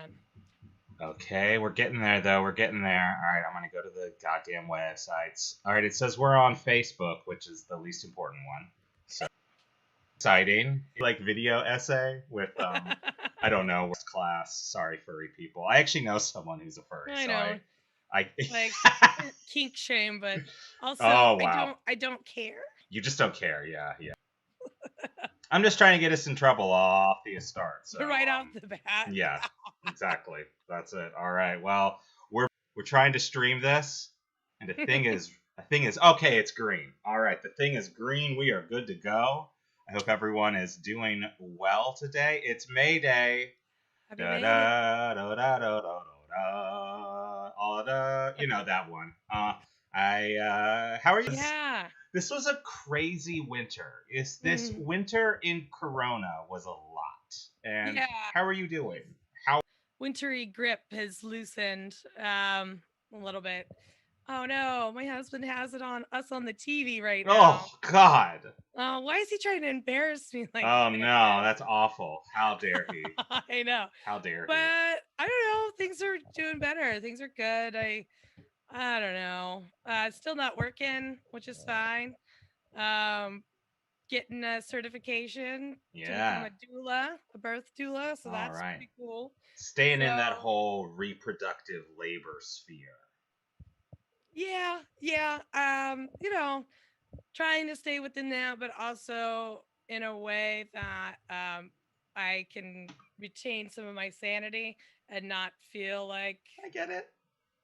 man. Okay, we're getting there though. We're getting there. All right, I'm gonna go to the goddamn websites. All right, it says we're on Facebook, which is the least important one. So exciting! Like video essay with I don't know what class. Sorry, furry people. I actually know someone who's a furry, I so know, I like kink shame, but also oh wow, I don't care. you just don't care. Yeah, yeah. I'm just trying to get us in trouble off the start. So Right off the bat. yeah, exactly. That's it. All right. Well, we're trying to stream this, and the thing is okay. It's green. All right. The thing is green. We are good to go. I hope everyone is doing well today. It's May Day. Happy Da May. da da da da da da. All the that one. How are you? Yeah. This was a crazy winter. Is this Mhm. winter in Corona was a lot. And Yeah. how are you doing? How Wintry grip has loosened a little bit. Oh no, my husband has it on us on the TV right Oh now. God. Oh, why is he trying to embarrass me like Oh no, this? that's awful. How dare he? I know. How dare But he? I don't know. Things are doing better. Things are good. I don't know. It's still not working, which is fine. Um, Getting a certification to become Yeah. a doula, a birth doula, so All that's right. pretty cool. Staying in that So whole reproductive labor sphere. yeah, yeah. Trying to stay within that, but also in a way that I can retain some of my sanity and not feel like, I get it.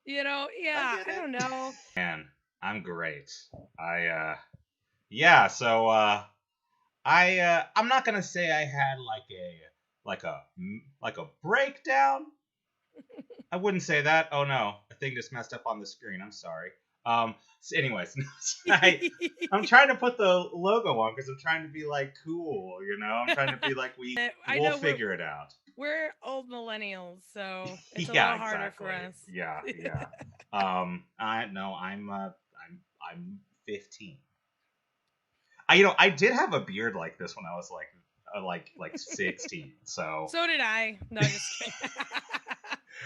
I yeah, get I it. don't know. Man, I'm great. Yeah, so I'm not gonna say I had like a breakdown. I wouldn't say that. Oh no, a thing just messed up on the screen. I'm sorry. Anyways, I'm trying to put the logo on because I'm trying to be like cool. I'm trying to be like I we'll know figure it out. we're old millennials, so it's a Yeah, little harder for exactly. us. Yeah, yeah. I no, I'm 15. I did have a beard like this when I was like 16. So, So did I. No, just kidding.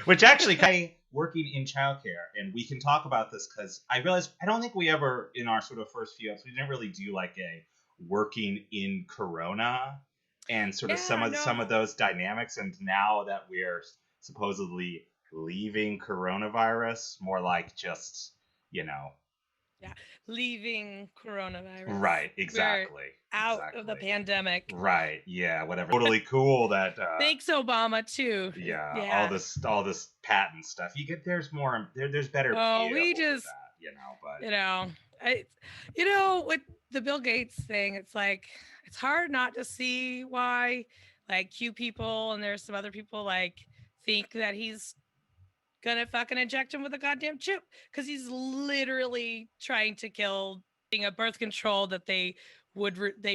which actually kind of working in childcare, and we can talk about this because I realized I don't think we ever in our sort of first few episodes we didn't really do like a working in Corona and sort of some Yeah, of some of no. those dynamics. And now that we're supposedly leaving coronavirus, more like just you know Yeah, leaving coronavirus. right, We're exactly, out of the exactly. pandemic. Right. Yeah. Whatever. Totally cool that. Thanks, Obama, too. Yeah. All Yeah. this patent stuff. There's more. There's better Oh, be we able for just, that. But you know, I, with the Bill Gates thing, it's like, it's hard not to see why, like, Q people and there's some other people, like, think that he's gonna fucking inject him with a goddamn chip because he's literally trying to kill being a birth control that they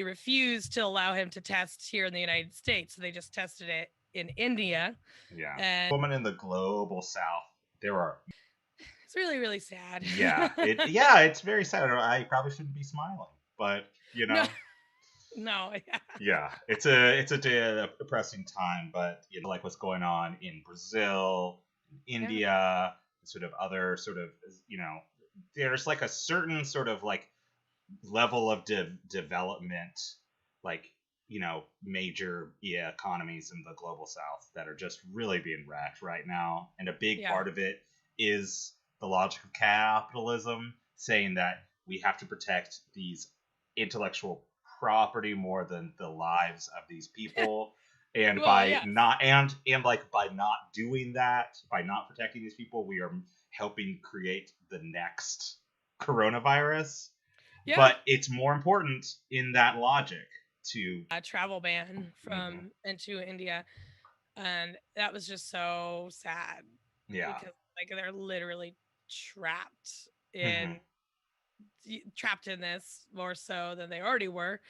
refused to allow him to test here in the United States. So they just tested it in India, yeah, and woman in the global south. There are. it's really really sad. Yeah. It's very sad. I probably shouldn't be smiling, but No, no, yeah. yeah, it's a depressing time. But like what's going on in Brazil, Yeah. India, sort of other sort of you know, there's like a certain sort of like level of development, like major economies in the global south that are just really being wrecked right now, and a big Yeah. part of it is the logic of capitalism saying that we have to protect these intellectual property more than the lives of these people, and Well, by yes. not like by not doing that, by not protecting these people, we are helping create the next coronavirus. Yeah. But it's more important in that logic to. A travel ban Mhm. from into India, and that was just so sad Yeah. because like they're literally trapped Hmm. in trapped in this more so than they already were.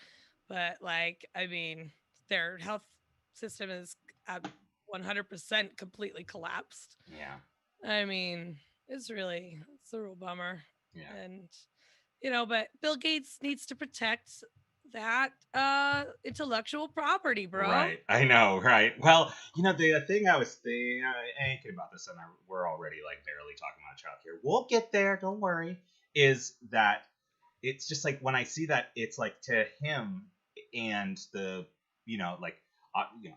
But like, I mean, their health system is at 100% completely collapsed. Yeah. I mean, it's a real bummer. Yeah. And, but Bill Gates needs to protect that intellectual property, bro. Right. I know, right. Well, the thing I was thinking about this, and we're already like barely talking about childcare. We'll get there, don't worry. Is that it's just like when I see that, it's like to him and the, like, you know,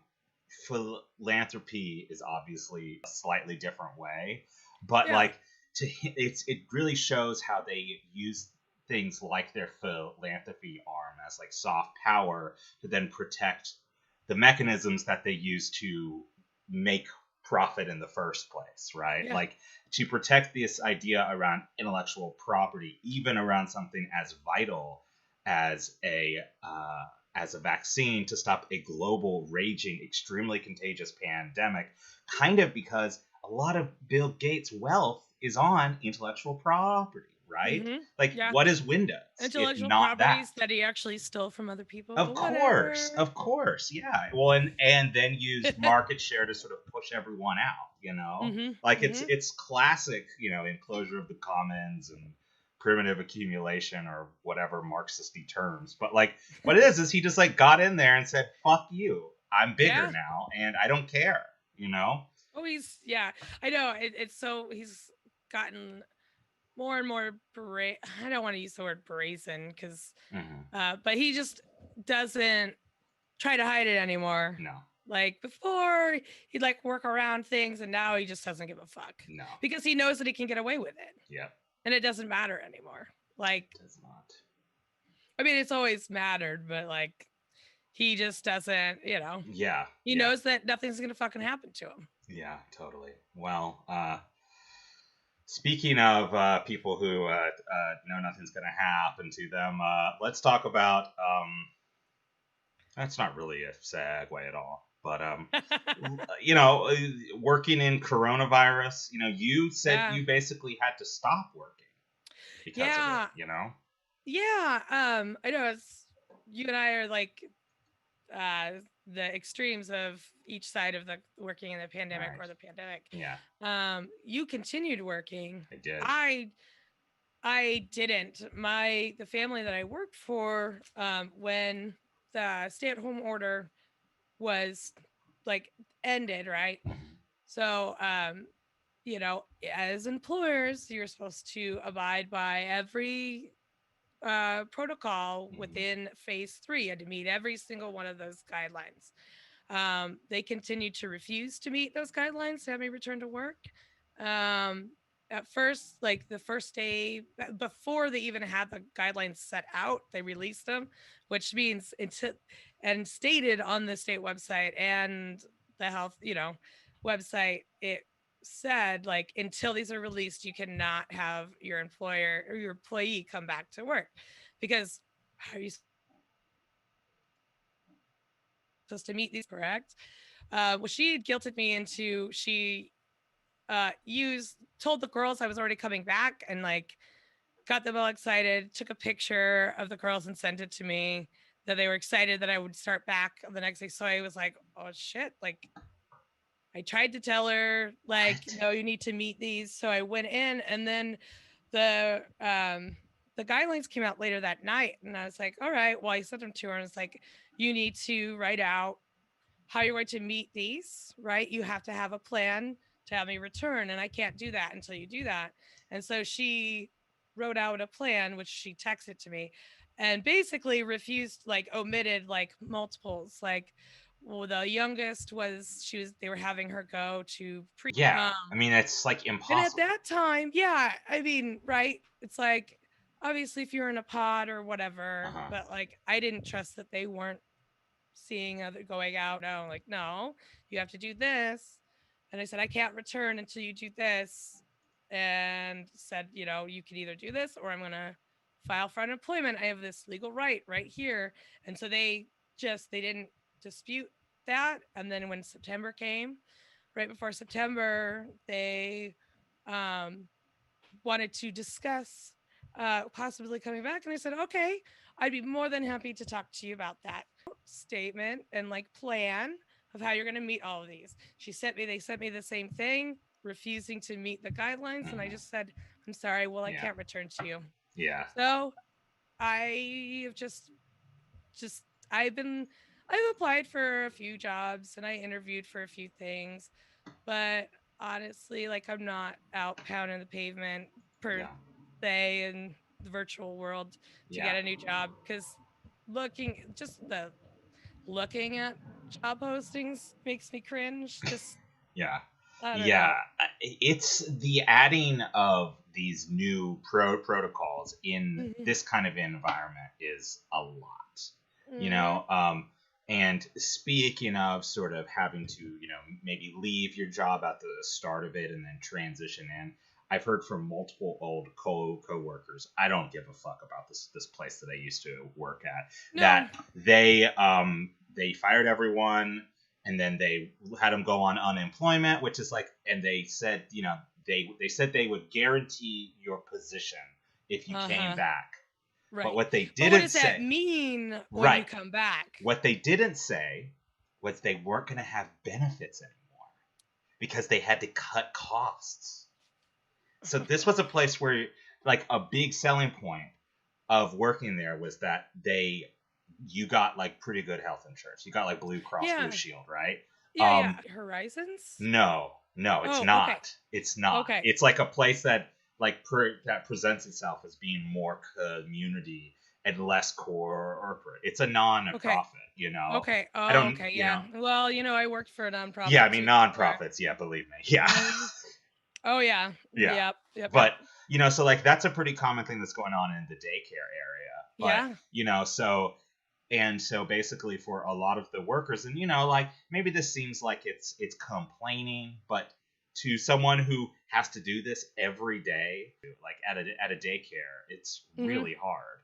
philanthropy is obviously a slightly different way, but Yeah. like it really shows how they use things like their philanthropy arm as like soft power to then protect the mechanisms that they use to make profit in the first place, right? Yeah. Like to protect this idea around intellectual property, even around something as vital as a vaccine to stop a global, raging, extremely contagious pandemic, kind of because a lot of Bill Gates' wealth is on intellectual property, right? Mm-hmm. Like, Yeah. what is Windows if Intellectual not that? properties that he actually stole from other people, Of but course, whatever. of course, yeah. Well, and then use market share to sort of push everyone out. Mm-hmm. Like Mm-hmm. it's classic, enclosure of the commons and primitive accumulation or whatever Marxisty terms. But like, what it is he just like got in there and said, "Fuck you, I'm bigger Yeah. now, and I don't care." Oh, yeah. I know. It's so he's gotten more and more I don't want to use the word brazen because, Hmm. but he just doesn't try to hide it anymore. No, Like before, he'd like work around things, and now he just doesn't give a fuck no, because he knows that he can get away with it, yeah, and it doesn't matter anymore. Like, does not. I mean, it's always mattered, but like, he just doesn't. Yeah, He yeah, knows that nothing's gonna fucking happen to him. yeah, totally. Well, speaking of people who know nothing's going to happen to them, let's talk about. That's not really a segue at all, but working in coronavirus. You said Yeah. you basically had to stop working because of it. Yeah. Yeah. I know it's you and I are like uh the extremes of each side of the working in the pandemic Right. or the pandemic. Yeah, You continued working. I did. I didn't. The family that I worked for, when the stay-at-home order was like ended, right? Mhm. So as employers, you're supposed to abide by every protocol Mhm. within phase 3. You had to meet every single one of those guidelines. They continued to refuse to meet those guidelines to have me return to work. Um, at first, like the first day before they even had the guidelines set out, they released them, which means and stated on the state website and the health, website, it said like until these are released, you cannot have your employer or your employee come back to work because how are you supposed to meet these, correct? Well, she guilted me into she used told the girls I was already coming back and like got them all excited, took a picture of the girls and sent it to me that they were excited that I would start back the next day. So I was like, oh shit, like I tried to tell her like, What? no, you need to meet these. So I went in and then the guidelines came out later that night and I was like, all right, well I sent them to her and it's like, you need to write out how you're going to meet these, right? You have to have a plan to have me return, and I can't do that until you do that. And so she wrote out a plan, which she texted to me, and basically refused, like omitted like multiples. Like, well, the youngest was they were having her go to pre. Yeah, I mean it's like And at impossible. that time, yeah, I mean, right? It's like obviously if you're in a pod or Uh whatever, huh. but like I didn't trust that they weren't seeing other going out. No, like, no, you have to do this. And I said, I can't return until you do this. And said, you can either do this or I'm going to file for unemployment. I have this legal right here. And so they didn't dispute that. And then when September came, right before September, they um, wanted to discuss possibly coming back. And I said, okay, I'd be more than happy to talk to you about that statement and like plan of how you're going to meet all of these. They sent me the same thing, refusing to meet the guidelines. And I Hmm. just said, I'm sorry, well, I Yeah. can't return to you. Yeah. So I have just just I've been I've applied for a few jobs and I interviewed for a few things, but honestly, like I'm not out pounding the pavement per Yeah. se in the virtual world to Yeah. get a new job because the looking at job postings makes me cringe. Just Yeah. I don't Yeah. know. It's the adding of these new protocols in Mhm. this kind of environment is a lot, you Mhm. know. And speaking of sort of having to, maybe leave your job at the start of it and then transition in, I've heard from multiple old coworkers. I don't give a fuck about this place that I used to work at. No. That they fired everyone, and then they had them go on unemployment, which is like, and they said, they said they would guarantee your position if you came Uh-huh. back. But Right. what they But what didn't does that say, mean when you right? come back? What they didn't say was they weren't going to have benefits anymore because they had to cut costs. So this was a place where, like, a big selling point of working there was that you got like pretty good health insurance. You got like Blue Cross Blue Yeah. Shield, right? Yeah, yeah. Horizons? No, it's Oh, okay. not. It's not. Okay. It's like a place that that presents itself as being more community and less corporate. It's a Okay. non-profit, Okay. I Oh, don't, okay. Yeah. Well, I worked for a yeah, I nonprofit mean too. Where non-profits, yeah, believe me. Yeah. Mhm. Oh yeah. Yeah. Yep. Yep. Yep. But, so like that's a pretty common thing that's going on in the daycare area. But, Yeah. so basically for a lot of the workers, and like maybe this seems like it's complaining, but to someone who has to do this every day, like at a daycare, it's Hmm. really hard.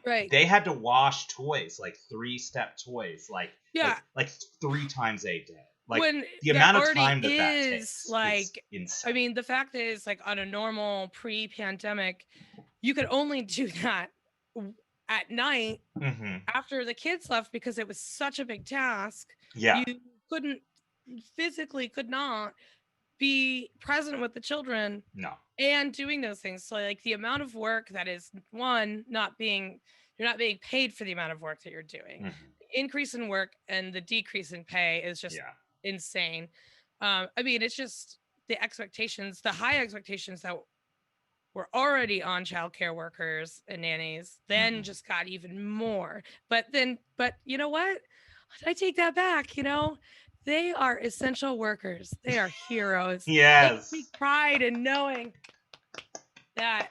Right. They had to wash toys, like 3-step toys, like Yeah. like like 3 times a day. Like When the that amount of already time that is takes is like, I insane. mean, the fact is, like, on a normal pre-pandemic, you could only do that w- at night Hmm. after the kids left because it was such a big task. Yeah. You couldn't physically could not be present with the children No. and doing those things. So like the amount of work that is one not being you're not being paid for the amount of work that you're doing. Hmm. The increase in work and the decrease in pay is just Yeah. insane. I mean, it's just the expectations, the high expectations that were already on childcare workers and nannies, then Hmm. just got even more. But you know what? I take that back. They are essential workers. They are heroes. They Yes. take pride in knowing that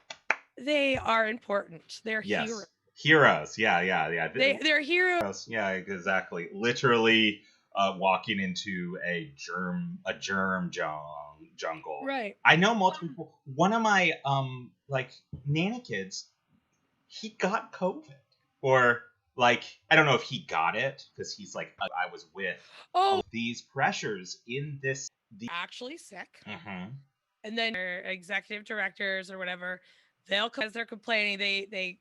they are important. They're heroes. Yes. Heroes. Yeah. Yeah. Yeah. They're heroes. Heroes. Yeah. Exactly. Literally, walking into a germ jungle. Right. I know multiple people. One of my like nanny kids, he got COVID, or like I don't know if he got it because he's like I was with Oh, these pressures in this. actually sick. Mhm. And then your executive directors or whatever, they'll come as they're complaining. They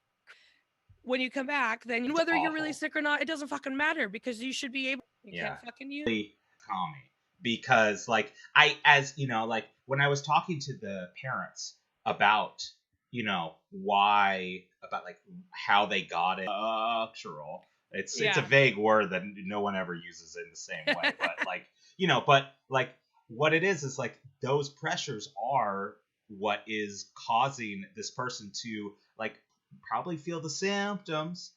when you come back, then It's whether you're really awful. sick or not, it doesn't fucking matter because you should be able. You Yeah. can't fucking use. Call me, because like like when I was talking to the parents about why, about like how they got it, structural, it's a Yeah. vague word that no one ever uses in the same way, but like but like what it is like those pressures are what is causing this person to like probably feel the symptoms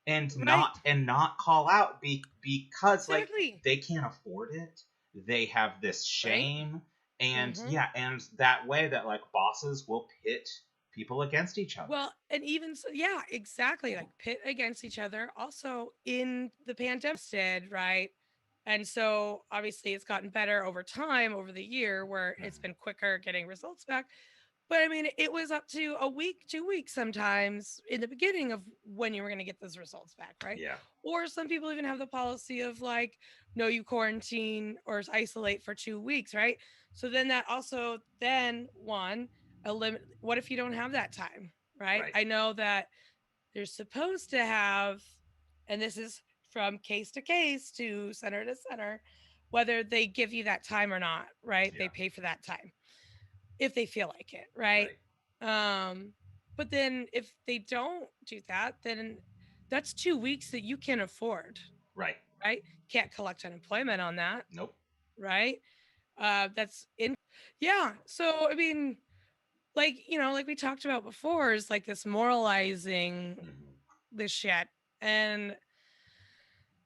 and Right. not call out, because like Exactly. they can't afford it. They have this Right. shame, and Mm-hmm. yeah, and that way that like bosses will pit people against each other. Well, and even so, yeah, exactly. Like pit against each other. Also in the pandemic, did right, and so obviously it's gotten better over time, over the year, where it's been Mhm. quicker getting results back. But I mean, it was up to a week, 2 weeks sometimes in the beginning of when you were going to get those results back, right? Yeah. Or some people even have the policy of like, no, you quarantine or isolate for 2 weeks, right? So then that also, then one, a limit. What if you don't have that time, right? Right. I know that they're supposed to have, and this is from case to center to center, whether they give you that time or not, right? They Yeah. pay for that time if they feel like it, right? Right. Um, but then if they don't do that, then that's 2 weeks that you can afford, Right. right? Can't collect unemployment on that, Nope. right? That's in, yeah. So, I mean, like, like we talked about before, is like this moralizing Mm-hmm. this shit. And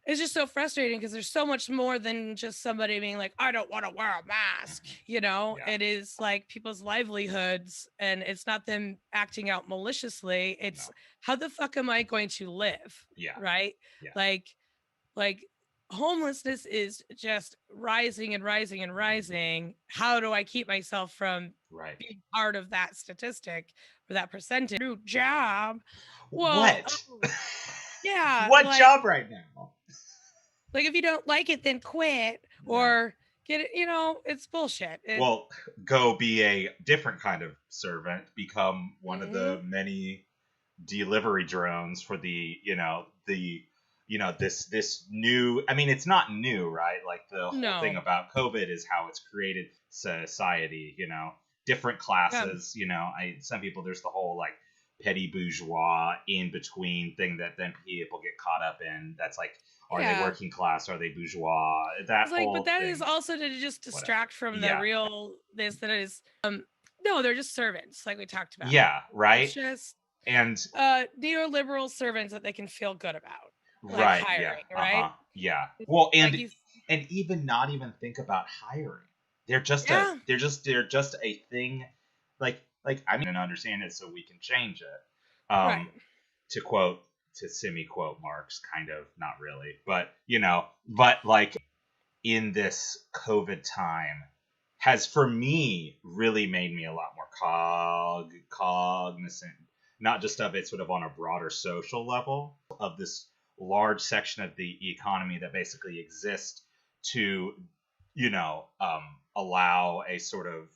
it's just so frustrating because there's so much more than just somebody being like, I don't want to wear a mask. Mm-hmm. Yeah. It is like people's livelihoods, and it's not them acting out maliciously. No. It's how the fuck am I going to live? Yeah. Right. Yeah. Like homelessness is just rising and rising and rising. How do I keep myself from Right. being part of that statistic or that percentage? New job. Well, What? yeah, What job right now? like if you don't like it, then quit Yeah. or get it. It's bullshit. Well, go be a different kind of servant. Become one of the Mhm. many delivery drones for this new. I mean, it's not new, right? Like the whole thing No. about COVID is how it's created society. Different Yeah. classes. Some people, there's the whole like petty bourgeois in between thing that then people get caught up in. That's like, are they Yeah. working class? Are they bourgeois? That It's like, but whole that is thing. also to just Whatever. distract from the Yeah. real this that is no, they're just servants, like we talked about. Yeah. It's Right. just And neoliberal servants that they can feel good about. Like right. Yeah. hiring, Uh right? huh. Yeah. It's Well, like and you and even not even think about hiring. They're just a yeah. they're just a thing. Like I mean, and understand it so we can change it. Right. To quote to semi quote Marx, kind of not really, but like in this COVID time has for me really made me a lot more cognizant, not just of it sort of on a broader social level of this large section of the economy that basically exists to, allow a sort of,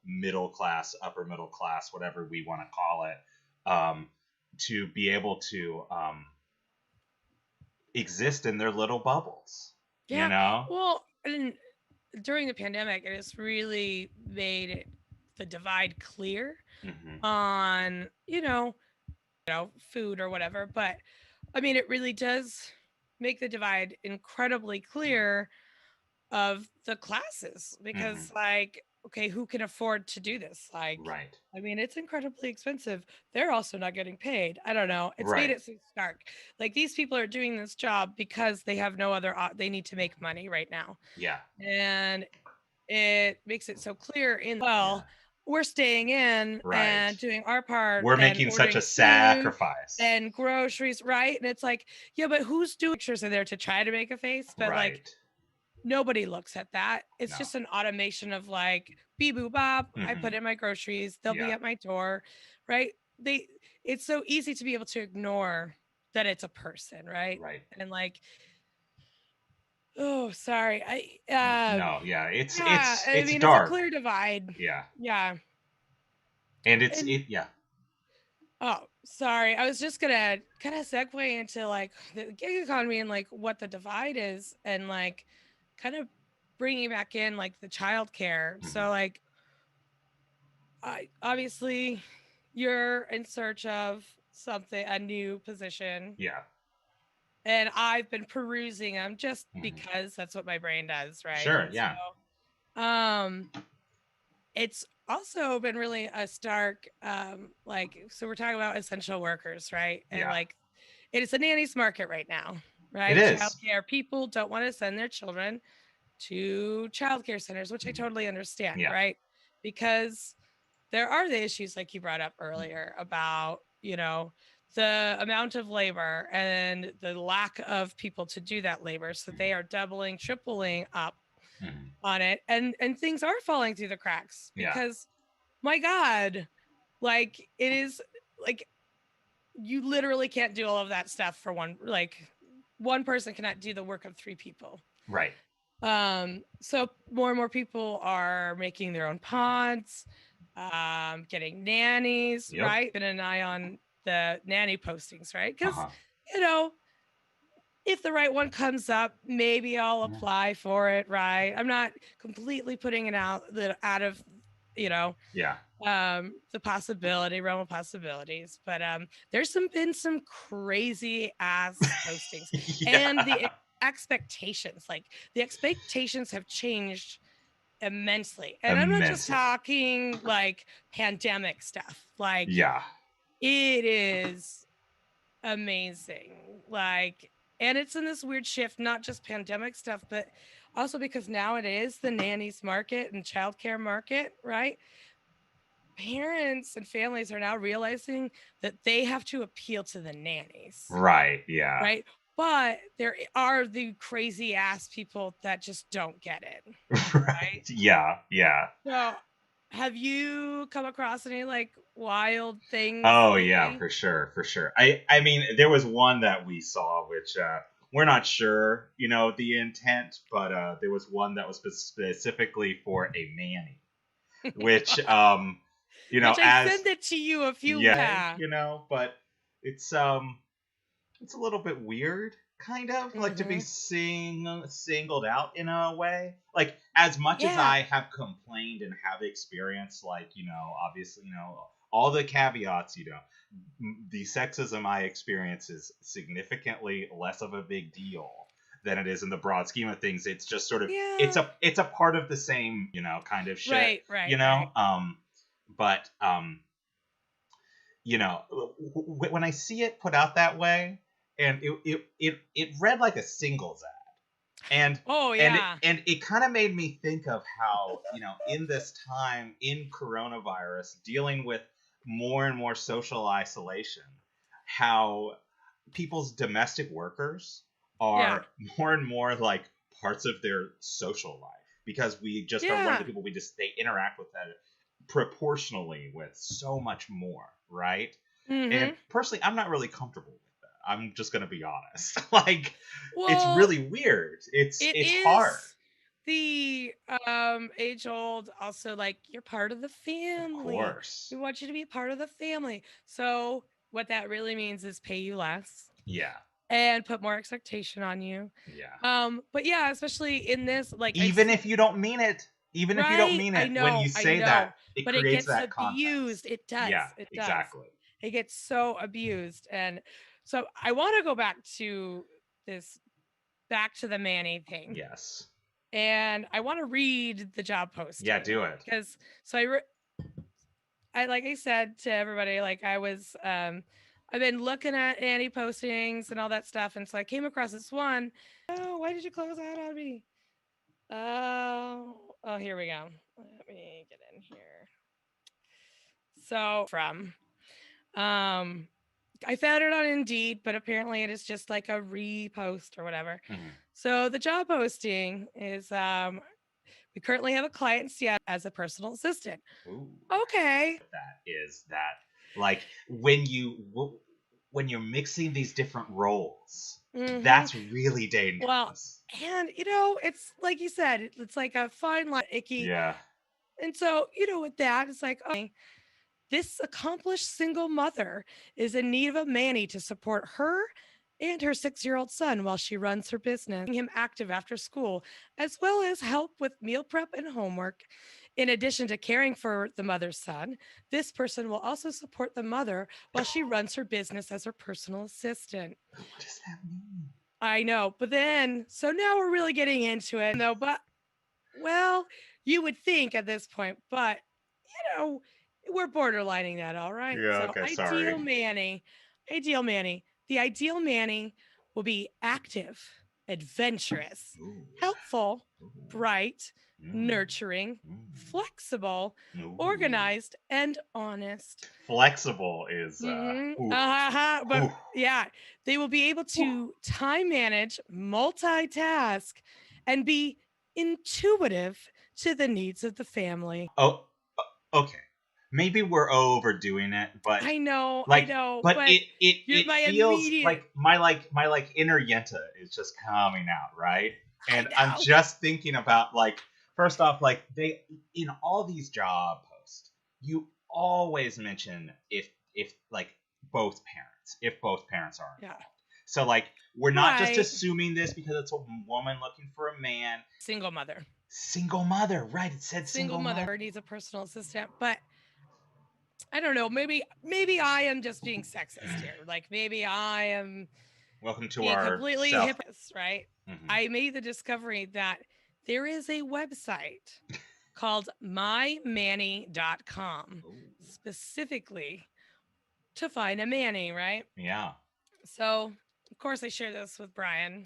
middle class, upper middle class, whatever we want to call it, to be able to exist in their little bubbles, you Yeah. know? Well, and during the pandemic, it has really made the divide clear Hmm. on, food or whatever. But I mean, it really does make the divide incredibly clear of the classes Hmm. because, like, okay, who can afford to do this? Like, Right. I mean, it's incredibly expensive. They're also not getting paid. I don't know. It's made Right. it so stark. Like, these people are doing this job because they have no other, they need to make money right now. Yeah. And it makes it so clear Yeah. we're staying in Right. and doing our part We're and making such ordering a food sacrifice. and groceries, right? And it's like, yeah, but who's doing pictures in there to try to make a face? But like Right. nobody looks at that. It's No. just an automation of like beep boop bop. I Hmm. put in my groceries, they'll be Yeah. at my door, right? They it's so easy to be able to ignore that it's a person, right? Right. And like, oh, sorry. I No. Yeah. yeah, I It's mean it's a dark. clear divide. Yeah. Yeah. And And yeah. oh, sorry. I was just gonna kind of segue into like the gig economy and like what the divide is and like kind of bringing back in like the childcare. Hmm. So like I obviously you're in search of something, a new position, Yeah. and I've been perusing them just Hmm. because that's what my brain does, right? Sure. And Yeah. so it's also been really a stark like, so we're talking about essential workers, right? And Yeah. like it is a nanny's market right now, It right? is. Childcare people don't want to send their children to childcare centers, which I Mhm. totally understand, Yeah. right? Because there are the issues like you brought up Mhm. earlier about, the amount of labor and the lack of people to do that labor. So they are doubling, tripling up Mhm. on it. And things are falling through the cracks Yeah. because my God, like it is like you literally can't do all of that stuff for one person cannot do the work of three people. Right. So more and more people are making their own pods, getting nannies, Yep. right? Been an eye on the nanny postings, right? Uh Because huh. you know, if the right one comes up, maybe I'll Yeah. apply for it, right? I'm not completely putting it out of Yeah. The possibility, realm of possibilities. But there's been some crazy ass postings, and Yeah. expectations, like the expectations have changed immensely. And I'm not just Immensely. talking like pandemic stuff. Like Yeah. it is amazing. Like, and it's in this weird shift, not just pandemic stuff, but also because nowadays the nannies market and childcare market, right? Parents and families are now realizing that they have to appeal to the nannies, Right. Yeah. right? But there are the crazy ass people that just don't get it, right? Right. Yeah. Yeah. So, have you come across any like wild things Oh yeah, lately? for sure, for sure. I mean, there was one that we saw which we're not sure, the intent, but there was one that was specifically for a manny, which Which I as sent it to you a few, yeah, yeah. but it's it's a little bit weird, kind of like to be Hmm. singled out in a way. Like as much as Yeah. I have complained and have experienced, like obviously, all the caveats, the sexism I experience is significantly less of a big deal than it is in the broad scheme of things. It's just sort of Yeah. it's a part of the same, kind of shit, Right, right, right. but when I see it put out that way, and it read like a singles ad, Oh yeah. and it kind of made me think of how in this time in coronavirus, dealing with more and more social isolation, how people's domestic workers Yeah. are more and more like parts of their social life, because we just are one of the Yeah. people they interact with that proportionally with so much more, right? And Hmm. personally, I'm not really comfortable with that. I'm just gonna be honest. Like, it's Well, really weird. it It's hard. is the age old also, like, you're part of the Of family. We course. want you to be part of the family. So what that really means is pay you less Yeah. and put more expectation on you. Yeah. But yeah, especially in this, like I've Even seen, if you don't mean it, even if you don't right, mean it, when you I say that, know, it but it creates gets that context. abused. It does. Yeah, It does. exactly. It gets so abused. And so I want to go this back to the Manny thing. Yes. And I want to read the job Yeah, posting do it. because so I like I said to everybody, like I was I've been looking at Annie postings and all that stuff, and so I came across this one. Oh, why did you close out on me? Oh, here we go. Let me get in here. So from um I found it on Indeed, but apparently it is just like a repost or whatever. Mhm. So the job posting is we currently have a client in Seattle as a personal assistant. Ooh. Okay. That is that, like, when you're mixing these different roles, Hmm. that's really Well, dangerous. and it's like you said, it's like a fine line, icky. Yeah. And so, with that, it's like, okay, this accomplished single mother is in need of a Manny to support her and her 6-year-old son while she runs her business, keeping him active after school, as well as help with meal prep and homework. In addition to caring for the mother's son, this person will also support the mother while she runs her business as her personal assistant. What does that mean? I know, but then, so now we're really getting into it, though. But, well, you would think at this point, but, you know, we're borderlining that, all right? Yeah, So, okay, sorry. ideal Manny, the ideal Manny will be active, adventurous, Ooh. helpful, Ooh. bright, Mm. nurturing, Mm. flexible, Ooh. organized, and honest. Flexible is ooh. But Ooh. yeah, they will be able to time manage, multitask, and be intuitive to the needs of the family. Oh, okay. Maybe we're overdoing it, but I like, know, but but you're it my feels immediate. like my like inner Yenta is just coming out, right? I And I'm know. just thinking about, like, first off, like, they in all these job posts, you always mention if like if both parents are Yeah. involved. So, like, we're not just Right. assuming this because it's a woman looking for a man. Single mother. Single mother, right? It said Single single mother. mother needs a personal assistant, but I don't know. Maybe I am just being sexist here. Like maybe I am Welcome to being our completely self. hypocrite, right? Mhm. I made the discovery that there is a website called mymanny.com Ooh. specifically to find a manny, right? Yeah. So, of course, I shared this with Brian.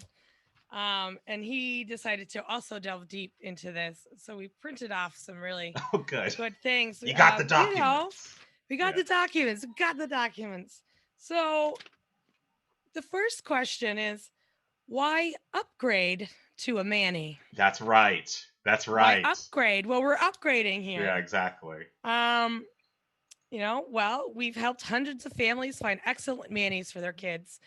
And he decided to also delve deep into this. So we printed off some really Oh, good. good things. You got the You know, documents. we got Yeah. the documents. We got the documents. So the first question is, why upgrade to a Manny? That's right. That's Why right. upgrade? Well, we're upgrading here. Yeah, exactly. Well, we've helped hundreds of families find excellent Mannies for their kids.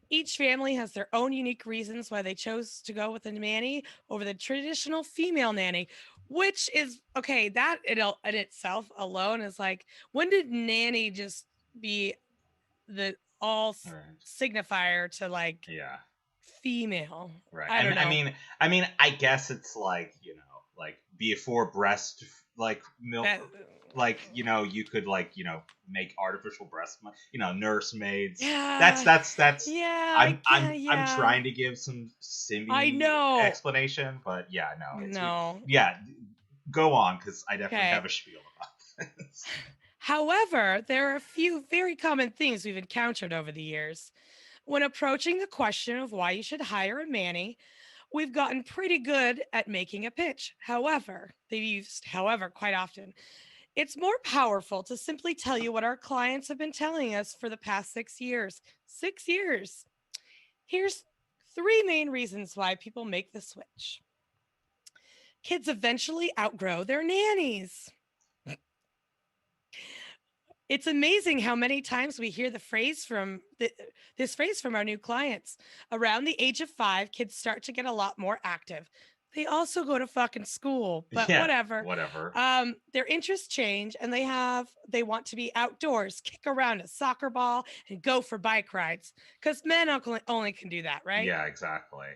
Each family has their own unique reasons why they chose to go with a nanny over the traditional female nanny, which is okay. That in itself alone is like, when did nanny just be the all Right. signifier to like Yeah. female? Right. I don't know. I mean, I guess it's like, like before breast like milk, like, you could like, make artificial breast milk, nursemaids. Yeah. That's Yeah. I'm trying to give some I simmy know. explanation, but yeah, no, it's No. yeah, go on, because I definitely Okay. have a spiel about this. However, there are a few very common themes we've encountered over the years. When approaching the question of why you should hire a Manny, we've gotten pretty good at making a pitch. However, they've used however quite often. It's more powerful to simply tell you what our clients have been telling us for the past 6 years. 6 years. Here's 3 main reasons why people make the switch. Kids eventually outgrow their nannies. It's amazing how many times we hear this phrase from our new clients. Around the age of 5, kids start to get a lot more active. They also go to fucking school, but Yeah, whatever. whatever. Their interests change, and they want to be outdoors, kick around a soccer ball, and go for bike rides. Because men only can do that, right? Yeah, exactly.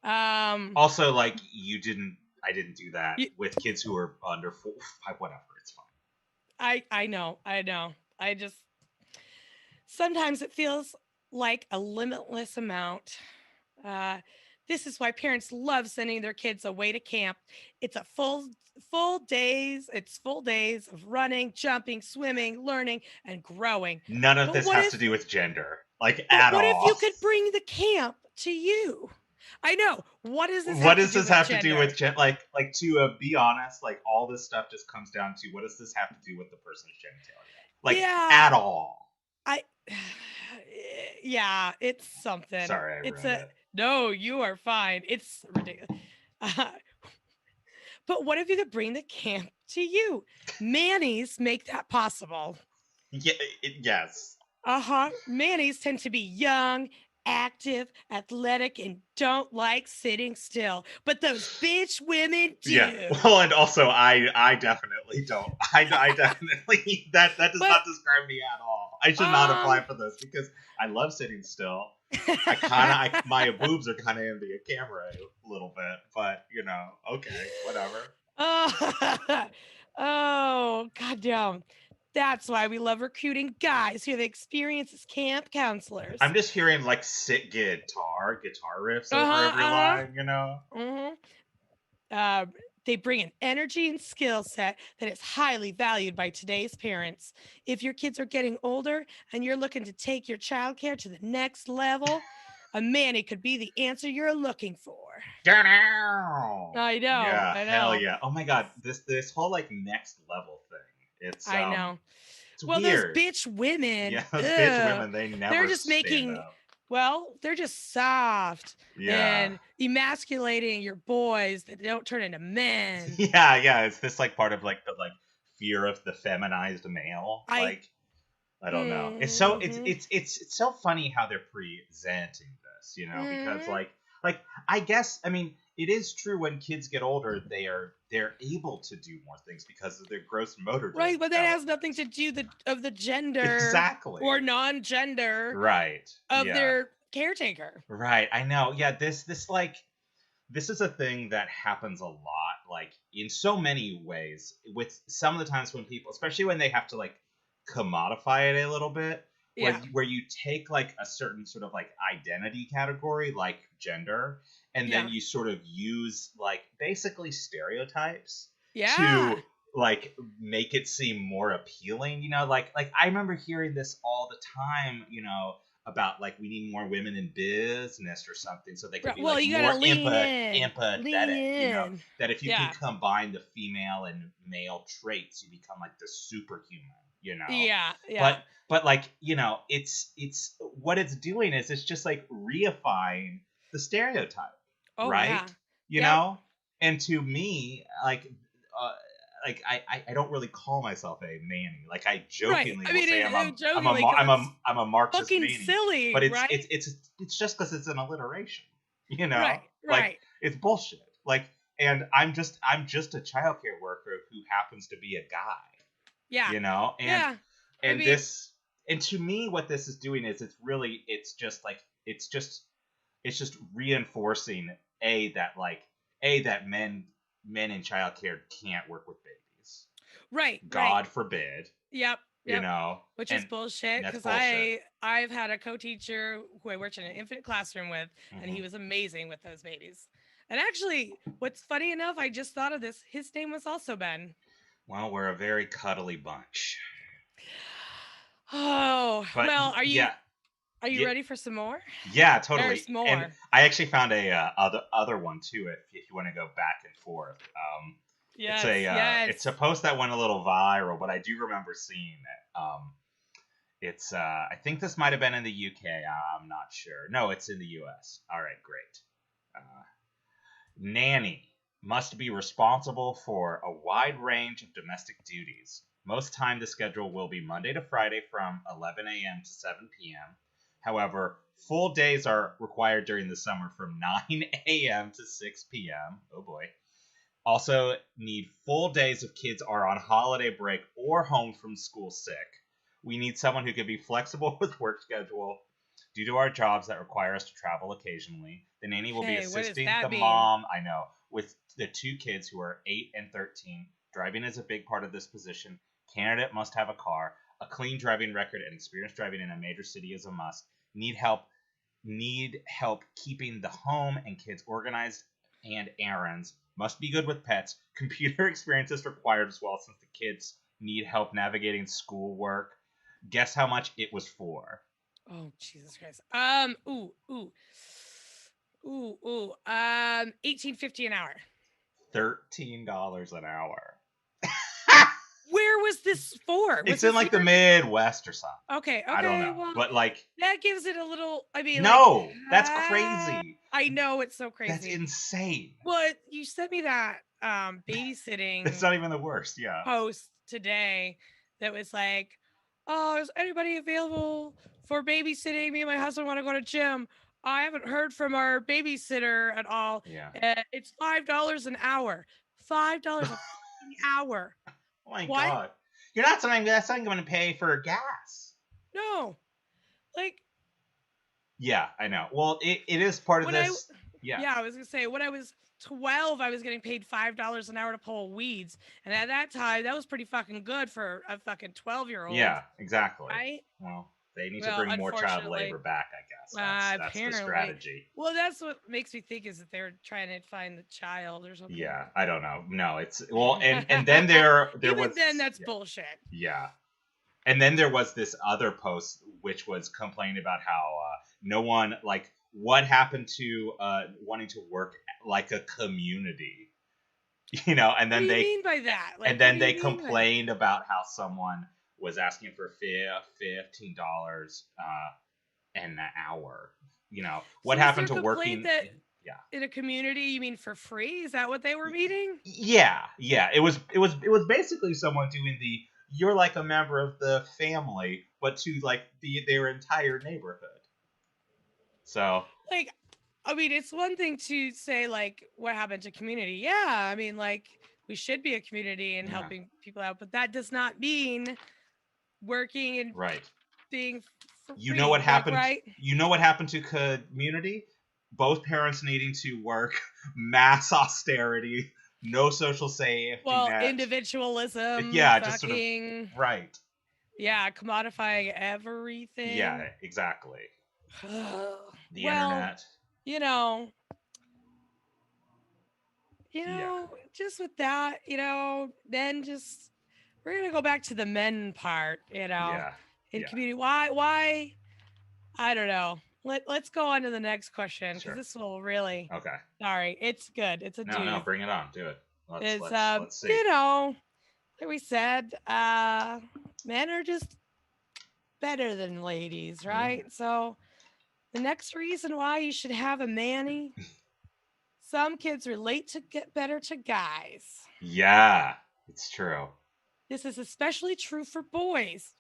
Um, Also, like, I didn't do that You- with kids who are under 4, 5, whatever. It's fine. I know. I just sometimes it feels like a limitless amount. Uh, this is why parents love sending their kids away to camp. It's a full days. It's full days of running, jumping, swimming, learning, and growing. None of But this what has if to do with gender, like, but at what if all. you could bring the camp to you? I know. What does this What have does to do this with have gender? to do with like to be honest, like all this stuff just comes down to what does this have to do with the person's genitalia? Like, Yeah. at all. Yeah, it's something. Sorry, I ruined it. No, you are fine. It's ridiculous. But what if you could bring the camp to you? Mannies make that possible. Yeah, yes. Mannies tend to be young, active, athletic, and don't like sitting still. But those bitch women do. Yeah. Well, and also I definitely don't. I definitely that does not describe me at all. I should not apply for this because I love sitting still. My boobs are kind of in the camera a little bit, but okay, whatever. Oh, goddamn. That's why we love recruiting guys who have experience as camp counselors. I'm just hearing like sick guitar riffs over every line, They bring an energy and skill set that is highly valued by today's parents. If your kids are getting older and you're looking to take your childcare to the next level, a Manny could be the answer you're looking for. I know. Yeah, I know. hell yeah. Oh my god, this whole like next level thing. It's I know. It's well, weird. those bitch women. Yeah, those bitch women, they never They're just stand making up. Well, they're just soft Yeah. and emasculating your boys that don't turn into men. Yeah. It's this like part of like the fear of the feminized male. I don't know. It's so it's so funny how they're presenting this, because like I guess it is true when kids get older they're able to do more things because of their gross motor. Right, but that has nothing to do of the gender exactly or non-gender right of their caretaker. Right, I know. Yeah, this like this is a thing that happens a lot, like in so many ways. With some of the times when people, especially when they have to like commodify it a little bit, Yeah. where you take like a certain sort of like identity category, like gender, and then Yeah. you sort of use like basically stereotypes Yeah. to like make it seem more appealing. Like I remember hearing this all the time. About like we need more women in business or something so they could Right. be Well, like you gotta more lean in. Lean empathetic, in. that if you can Yeah. combine the female and male traits you become like the superhuman. Yeah. but Yeah. but like it's what it's doing is it's just like reifying the stereotype, Oh yeah. right? you Yep. know and to me, uh, I don't really call myself a manny. Like I Right. jokingly I will mean, say jokingly, because it's I'm a Marxist fucking manny, silly, but right? it's just because it's an alliteration, Right. like Right. it's bullshit. Like, and I'm just a childcare worker who happens to be a guy, Yeah. and Yeah. I and mean, this and to me what this is doing is it's just reinforcing that men in childcare can't work with babies. right. Right. God forbid, Yep. Yep. Which is and bullshit, that's because bullshit. I've had a co-teacher who I worked in an infant classroom with, and he Hmm. was amazing with those babies. And actually, what's funny enough, I just thought of this. His name was also Ben. Well, we're a very cuddly bunch, Oh, but well, yeah, are you yeah, ready for some more? yeah, totally. There's And more. I actually found a other one too. If you want to go back and forth, Yes, yes. it's a post that went a little viral, but I do remember seeing it. It's I think this might have been in the UK. I'm not sure. No, it's in the US. All right, great. Uh, Nanny must be responsible for a wide range of domestic duties. Most time the schedule will be Monday to Friday from 11 a.m. to 7 p.m. However, full days are required during the summer from 9 a.m. to 6 p.m. Oh boy. Also need full days if kids are on holiday break or home from school sick. We need someone who can be flexible with work schedule due to our jobs that require us to travel occasionally. The nanny will be Okay, what does assisting the that mean? mom, I know, with the two kids who are 8 and 13. Driving is a big part of this position. Candidate must have a car. A clean driving record and experience driving in a major city is a must. Need help keeping the home and kids organized and errands. Must be good with pets. Computer experience is required as well since the kids need help navigating schoolwork. Guess how much it was for? Oh, Jesus Christ. Ooh. 18.50 an hour. $13 an hour. Where was this for? It's in like the Midwest or something. Okay. I don't know, Well, but like that gives it a little. I mean, no, that's like, crazy. I know it's so crazy. That's insane. Well, you sent me that babysitting. It's not even the worst. Yeah. Post today that was like, "Oh, is anybody available for babysitting? Me and my husband want to go to gym. I haven't heard from our babysitter at all. Yeah. It's $5 an hour. $5 a hour. Oh my What? God. That's not even going to pay for gas. No, like. Yeah, I know. Well, it is part of this. Yeah, I was gonna say when I was 12, I was getting paid $5 an hour to pull weeds, and at that time, that was pretty fucking good for a fucking 12-year-old. Yeah, exactly. Right? Well, they need to bring more child labor back, I guess. That's the strategy. Well, that's what makes me think is that they're trying to find the child or something. Yeah, I don't know. No, it's and then there even was then that's bullshit. Yeah. And then there was this other post which was complaining about how no one, like, what happened to wanting to work like a community, and then what do you mean by that? Like, and then they complained about how someone was asking for $15 an hour. What happened to working? Yeah. In a community, you mean for free? Is that what they were meeting? Yeah. It was basically someone doing the you're like a member of the family, but to like their entire neighborhood. So like, I mean, it's one thing to say like what happened to community. Yeah, I mean, like we should be a community and helping people out, but that does not mean working and right being. You know what happened? Right? You know what happened to community? both parents needing to work, mass austerity, no social safety Well, net. individualism, Yeah, just sort of fucking, right. yeah, commodifying Yeah, everything. exactly. The Well, internet. you know, Yeah, just with that, then just we're gonna go back to the men part, yeah, in yeah. community. Why? I don't know. Let's go on to the next question because Sure. this will really. Okay. Sorry, it's good. It's a No, no, doozy. bring it on. Do it. Let's It's let's let's see. like we said, men are just better than ladies, Yeah. right? So the next reason why you should have a manny, some kids relate to get better to guys. Yeah, it's true. This is especially true for boys.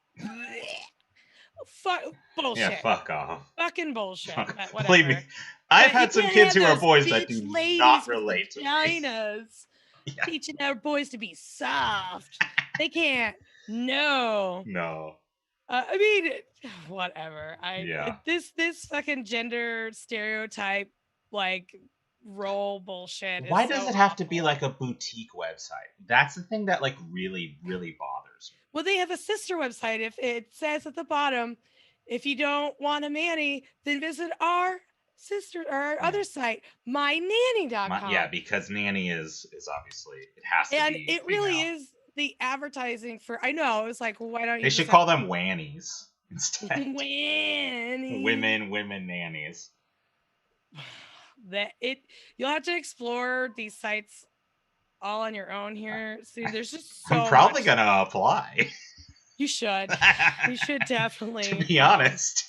Fuck Yeah, bullshit. fuck off. Fucking bullshit. But Believe me, whatever. I've But you had some can't kids have who are those boys that bitch do not ladies with relate to me. vaginas Yeah. teaching our boys to be soft. They can't. No. No. I mean, whatever. Yeah. This fucking gender stereotype like role bullshit is Why does so it have to be awful. like a boutique website? That's the thing that like really, really bothers me. Well, they have a sister website. If it says at the bottom, if you don't want a manny, then visit our sister or our Yeah. other site, mynanny.com. Because nanny is obviously it has to And be it really female. is the advertising for. I know. It was like, well, why don't They you should just have call them wannies instead. Wanny. Women nannies. That it you'll have to explore these sites all on your own here soon. There's just so I'm probably much. gonna apply. You should. You should definitely. To be honest.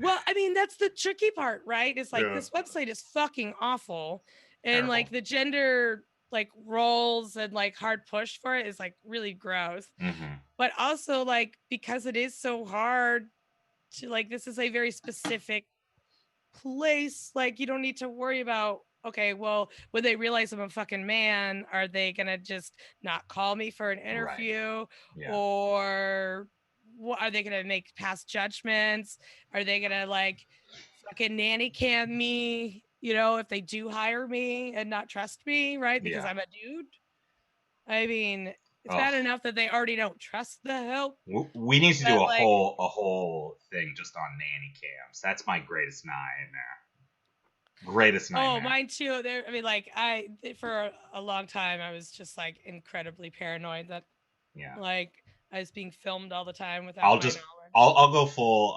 Well, I mean, that's the tricky part, right? It's like Yeah. this website is fucking awful. And Terrible. like the gender like roles and like hard push for it is like really gross. Mm-hmm. But also like because it is so hard to like this is a very specific place, like you don't need to worry about okay, well, when they realize I'm a fucking man, are they gonna just not call me for an interview? Right. Yeah. Or what are they gonna make past judgments? Are they gonna like fucking nanny cam me, if they do hire me and not trust me, right? Because Yeah. I'm a dude. I mean, it's Ugh. bad enough that they already don't trust the help. We need to do But, a like- whole thing just on nanny cams. That's my greatest nightmare. Greatest nightmare. Oh, mine too. There, I mean, like for a long time, I was just like incredibly paranoid that, Yeah. like, I was being filmed all the time without I'll my just knowledge. I'll go full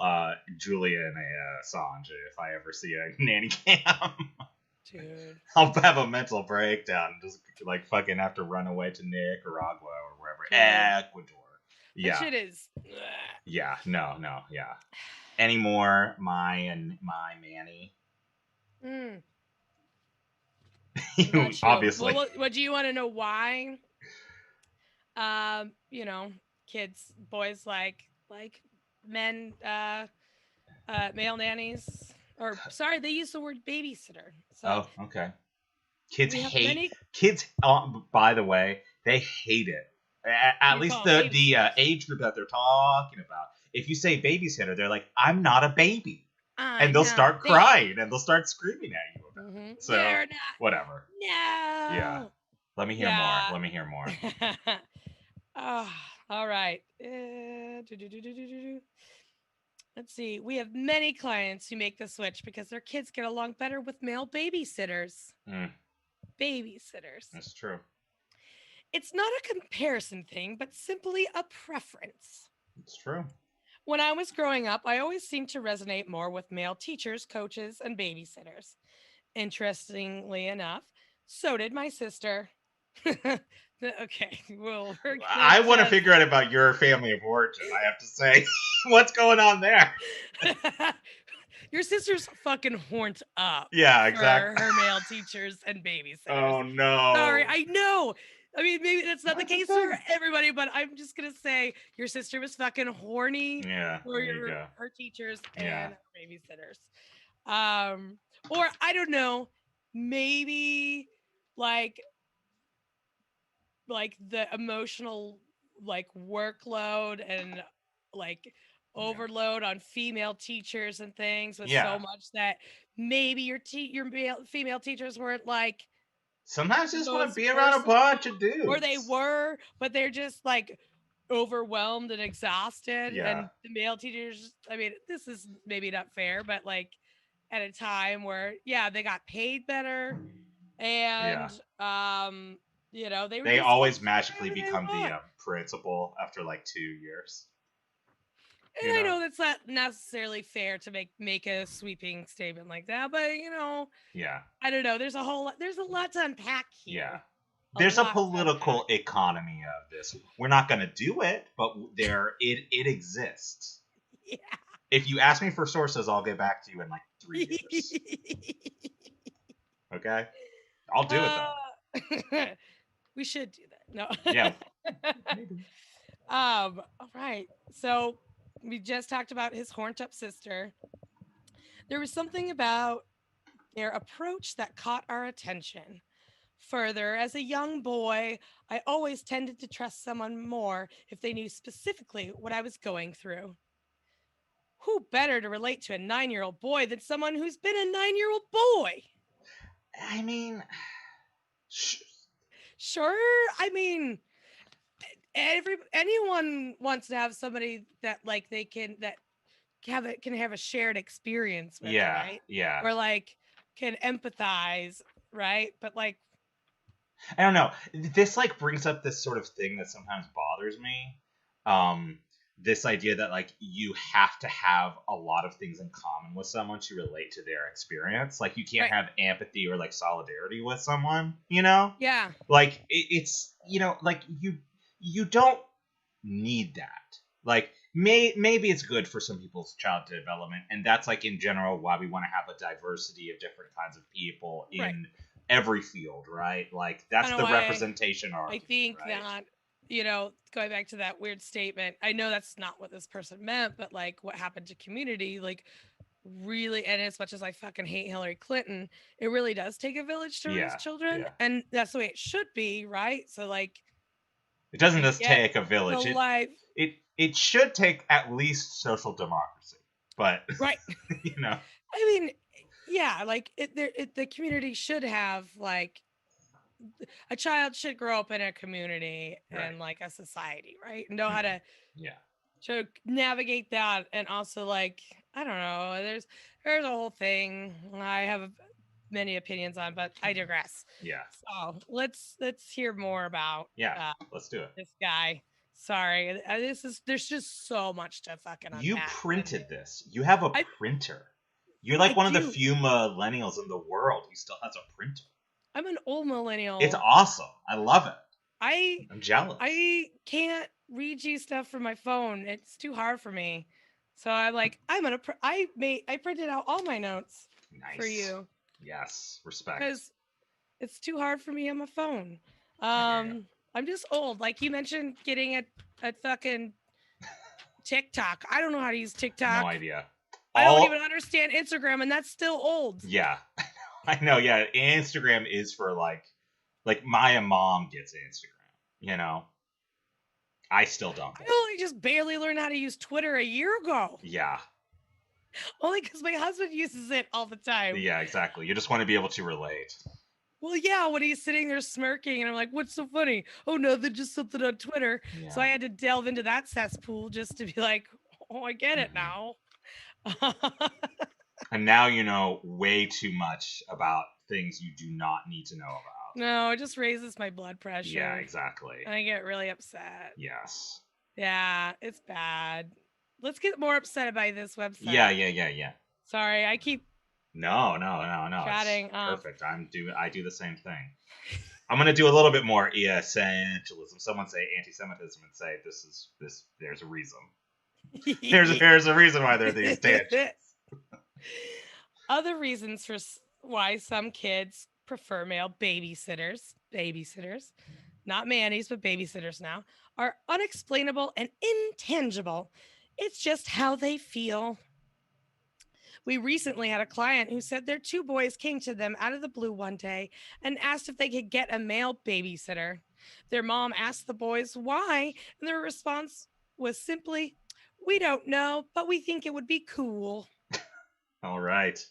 Julia and Assange if I ever see a nanny cam. Dude. I'll have a mental breakdown and just like fucking have to run away to Nicaragua or wherever. Dude. Ecuador. That Yeah. shit is. Yeah. No. Yeah. Any more my Manny? Obviously. Well, what do you want to know why? Kids, boys like men, male nannies, or sorry, they use the word babysitter. So oh, okay. Kids we have hate many- kids. By the way, they hate it. At You least call the babysitters. age group that they're talking about. If you say babysitter, they're like, "I'm not a baby," and they'll start crying and they'll start screaming at you about it. So You're not. whatever. No. Yeah. Let me hear more. Let me hear more. All right. Let's see. We have many clients who make the switch because their kids get along better with male babysitters. Babysitters. That's true. It's not a comparison thing, but simply a preference. It's true. When I was growing up, I always seemed to resonate more with male teachers, coaches, and babysitters. Interestingly enough, so did my sister. Okay, well, I want to figure out about your family of origin. I have to say, what's going on there? Your sister's fucking horned up. Yeah, exactly. For her male teachers and babysitters. Oh no. Sorry, I know. I mean, maybe that's not the case for everybody, but I'm just gonna say your sister was fucking horny for her teachers and her babysitters. Or I don't know, maybe like the emotional like workload and like Yeah. overload on female teachers and things was so Yeah. much that maybe your female teachers weren't like Sometimes you just want to most be around a versatile, bunch of or they dudes. were, but they're just like overwhelmed and exhausted. Yeah. And the male teachers, I mean, this is maybe not fair, but like at a time where, yeah, they got paid better Yeah. and, they were They just able always to do magically whatever they become the want. principal after like 2 years. And You I know? know that's not necessarily fair to make a sweeping statement like that, but Yeah. I don't know. There's a lot to unpack Yeah. here. A There's a lot to unpack. political economy of this. We're not going to do it, but it exists. Yeah. If you ask me for sources, I'll get back to you in like 3 years. Okay? I'll do it though. We should do that. No. Yeah. Maybe. All right. So we just talked about his horned up sister. There was something about their approach that caught our attention. Further, as a young boy, I always tended to trust someone more if they knew specifically what I was going through. Who better to relate to a 9-year-old boy than someone who's been a 9-year-old boy? I mean, Sure. I mean, anyone wants to have somebody that like they can that can have a shared experience with, yeah, right? yeah. Or like can empathize, right? But like, I don't know. This like brings up this sort of thing that sometimes bothers me. This idea that like you have to have a lot of things in common with someone to relate to their experience. Like you can't right. have empathy or like solidarity with someone, you know? Yeah. Like it's like you don't need that. Like maybe it's good for some people's child development, and that's like in general why we want to have a diversity of different kinds of people in Right. every field, right? Like that's Kinda the why representation I argument, think right? that, going back to that weird statement, I know that's not what this person meant, but like what happened to community, like really, and as much as I fucking hate Hillary Clinton, it really does take a village to raise Yeah, children. yeah. And that's the way it should be, right? So like It doesn't I just get take a the village. life. It should take at least social democracy, but Right. I mean, yeah, like the community should have like a child should grow up in a community right. and like a society, right? Know how to yeah to navigate that, and also like I don't know. There's a whole thing I have many opinions on, but I digress. yeah So let's hear more about let's do it. this guy. Sorry, there's just so much to fucking unpack. You printed this. You have a printer. You're like one of the few millennials in the world who still has a printer. I'm an old millennial. It's awesome. I love it. I'm jealous. I can't read you stuff from my phone. It's too hard for me. So I'm like, I printed out all my notes for you. Yes, respect. Because it's too hard for me on my phone. I'm just old. Like you mentioned getting a fucking TikTok. I don't know how to use TikTok. No idea. I don't even understand Instagram, and that's still old. Yeah. I know, yeah. Instagram is for like my mom gets Instagram, I still don't. I only just barely learned how to use Twitter a year ago. Yeah. Only because my husband uses it all the time. Yeah, exactly. You just want to be able to relate. Well, yeah, when he's sitting there smirking, and I'm like, what's so funny? Oh, no, they're just something on Twitter. Yeah. So I had to delve into that cesspool just to be like, oh, I get it now. And now you know way too much about things you do not need to know about. No, it just raises my blood pressure. Yeah, exactly. And I get really upset. Yes. Yeah, it's bad. Let's get more upset about this website. Yeah. Sorry, I keep... No. Chatting. Perfect. I do the same thing. I'm gonna do a little bit more essentialism. Someone say anti-Semitism and say there's a reason. there's a reason why there are these tangents. Other reasons for why some kids prefer male babysitters, not mannies, but babysitters now, are unexplainable and intangible. It's just how they feel. We recently had a client who said their 2 boys came to them out of the blue one day and asked if they could get a male babysitter. Their mom asked the boys why, and their response was simply, We don't know, but we think it would be cool. All right.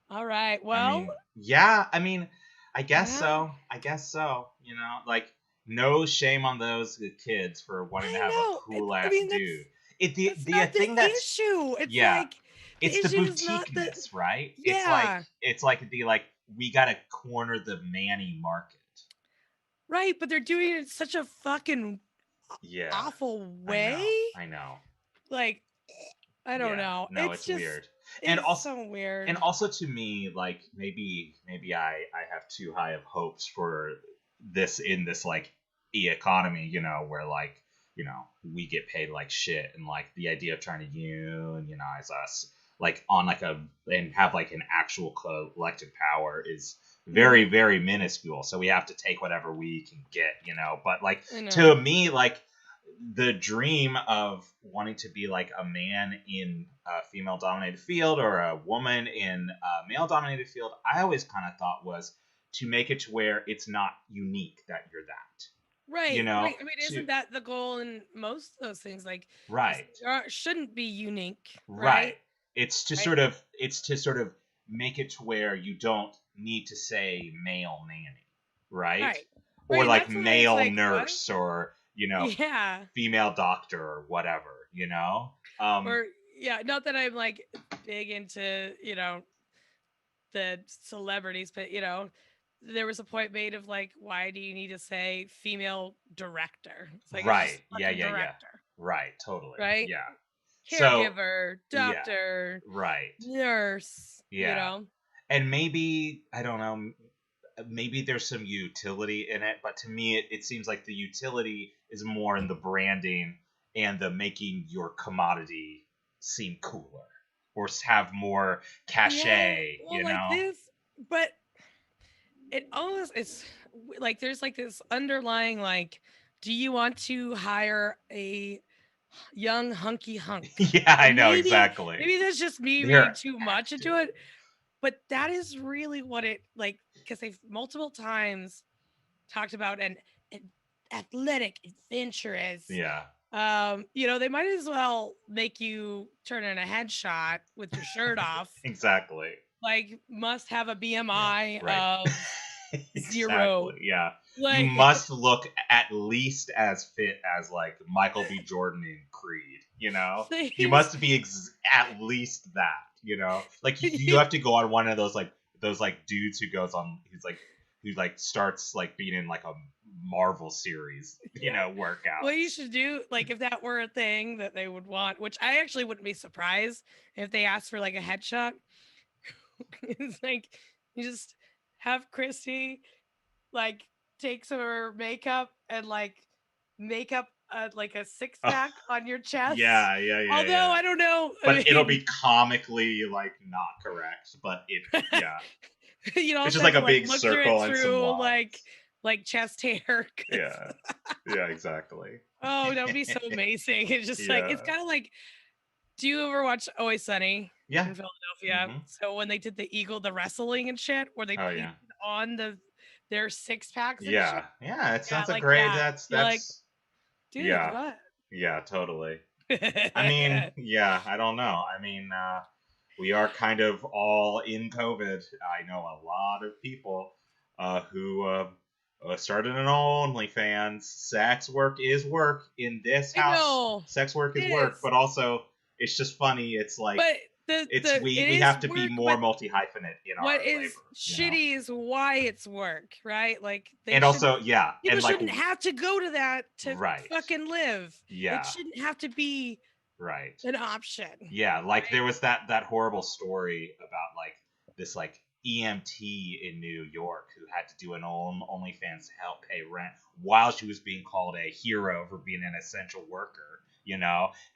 All right. I Well, mean, yeah. I mean, I guess yeah, so. I guess so. Like, no shame on those kids for wanting to I have a know. cool I ass mean, dude. It the that's the not the thing that's issue. It's yeah. like the It's the issue is not the. boutiqueness, right? Yeah, It's like the like we gotta corner the Manny market. right. But they're doing it in such a fucking Yeah, awful I way. know. I know. Like, I don't Yeah, know. no, It's it's just, weird. And it's also so weird. and also to me, like maybe I have too high of hopes for this in this like economy, where like, we get paid like shit, and like the idea of trying to unionize us like on like a and have like an actual collective power is very, Mhm. very minuscule. So we have to take whatever we can get. But like I to know. me, like the dream of wanting to be like a man in a female dominated field or a woman in a male dominated field, I always kind of thought was to make it to where it's not unique that you're that. You Right, know, right. I mean, to isn't that the goal in most of those things? Like, right, shouldn't be unique, right. right? It's Right, to sort of make it to where you don't need to say male nanny, right? right, Or right. And like that's why it's male like, what? nurse or Yeah, female doctor or whatever. or yeah. Not that I'm like big into the celebrities, but there was a point made of like, why do you need to say female director? It's like it's Right. just Yeah, fucking yeah, yeah. director, Right, totally. right? Yeah. So, Caregiver, yeah, doctor, right. nurse. Yeah. And maybe, I don't know, maybe there's some utility in it, but to me it seems like the utility is more in the branding and the making your commodity seem cooler or have more Yeah, cachet, well, like this, but it's like there's like this underlying like, do you want to hire a young hunky hunk? Yeah, I And know maybe exactly. that's just me reading They're too much into acting. it, but that is really what it like because they've multiple times talked about an athletic, adventurous. Yeah, They might as well make you turn in a headshot with your shirt off. exactly. Like, must have a Yeah, BMI right. of 0. Exactly. Yeah. You Like, must look at least as fit as like Michael B. Jordan in Creed. You things must be at least that. Like you have to go on one of those like dudes who starts like being in like a Marvel series, yeah. What you workouts. should do, like, if that were a thing that they would want, which I actually wouldn't be surprised if they asked for like a headshot. It's like you just have Christy like take some of her makeup and like make up like a six pack on your chest. Yeah, yeah, yeah, Although yeah. I don't know, But I it'll mean, be comically like not correct, but yeah. you It's also just have like to a like big look through it circle and some through lines. like chest hair. 'Cause, Yeah. Yeah, exactly. oh, that would be so amazing. It's just like it's Yeah. kind of like, do you ever watch Always Sunny Yeah. in Philadelphia? Mm-hmm. So when they did the Eagle, the wrestling and shit, where they Oh pasted yeah. on their six packs and shit. Yeah. Yeah. It Yeah, sounds like like great. that. That's You're like, that's dude, yeah. what? Yeah, totally. I mean, yeah, I don't know. I mean, we are kind of all in COVID. I know a lot of people who started an OnlyFans. Sex work is work in this I house. know Sex work it is work, is, but also it's just funny. It's like but it's the it we is have to be work. more But multi hyphenate in what our is labor. shitty is why it's work, right? Like they And shouldn't. also, yeah, People and like shouldn't have to go to that to right, fucking live. It yeah, shouldn't have to be right. an option, Yeah, like right? there was that horrible story about like this like EMT in New York who had to do an OnlyFans to help pay rent while she was being called a hero for being an essential worker.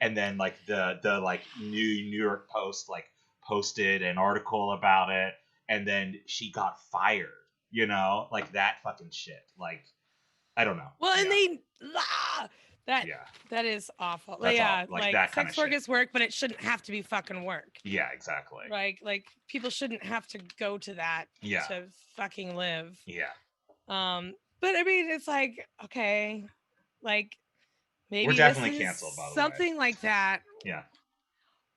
And then like the like New York Post like posted an article about it, and then she got fired. Like that fucking shit. Like I don't know. Well, and Yeah, they that yeah, that is awful. Like, that's all yeah, like like that kind of sex work shit. is work, but it shouldn't have to be fucking work. Yeah, exactly. Right? Like people shouldn't have to go to that Yeah, to fucking live. yeah. But I mean, it's like, okay, like We're maybe this definitely is canceled, by the way. something like that. Yeah.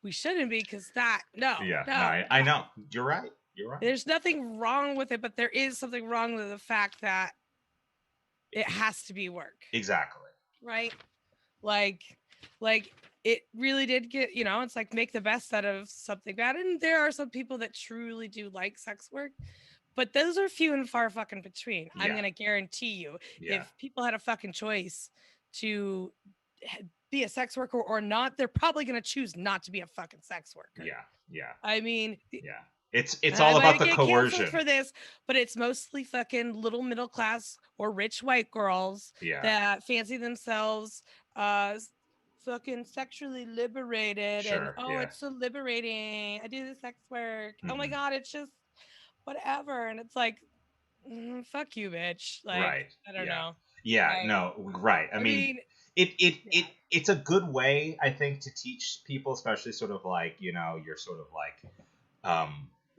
We shouldn't be, because that, no, Yeah. No, no, I know. You're right. You're right. there's nothing wrong with it, but there is something wrong with the fact that it has to be work, Exactly. right? Like, like it really did get, it's like make the best out of something bad. And there are some people that truly do like sex work, but those are few and far fucking between. I'm Yeah. gonna guarantee you, Yeah. if people had a fucking choice to be a sex worker or not, they're probably gonna choose not to be a fucking sex worker. Yeah. Yeah. I mean, Yeah. It's I all about might the get canceled coercion. for this, but it's mostly fucking little middle class or rich white girls Yeah. that fancy themselves uh fucking sexually liberated, and Sure. oh, Yeah. it's so liberating. I do the sex work. Oh my Mhm. god, it's just whatever. And it's like, fuck you, bitch. Like, Right. I don't Yeah. know. Yeah. Like, No. Right. I I mean, mean, yeah, it's a good way, I think, to teach people, especially sort of like, you're sort of like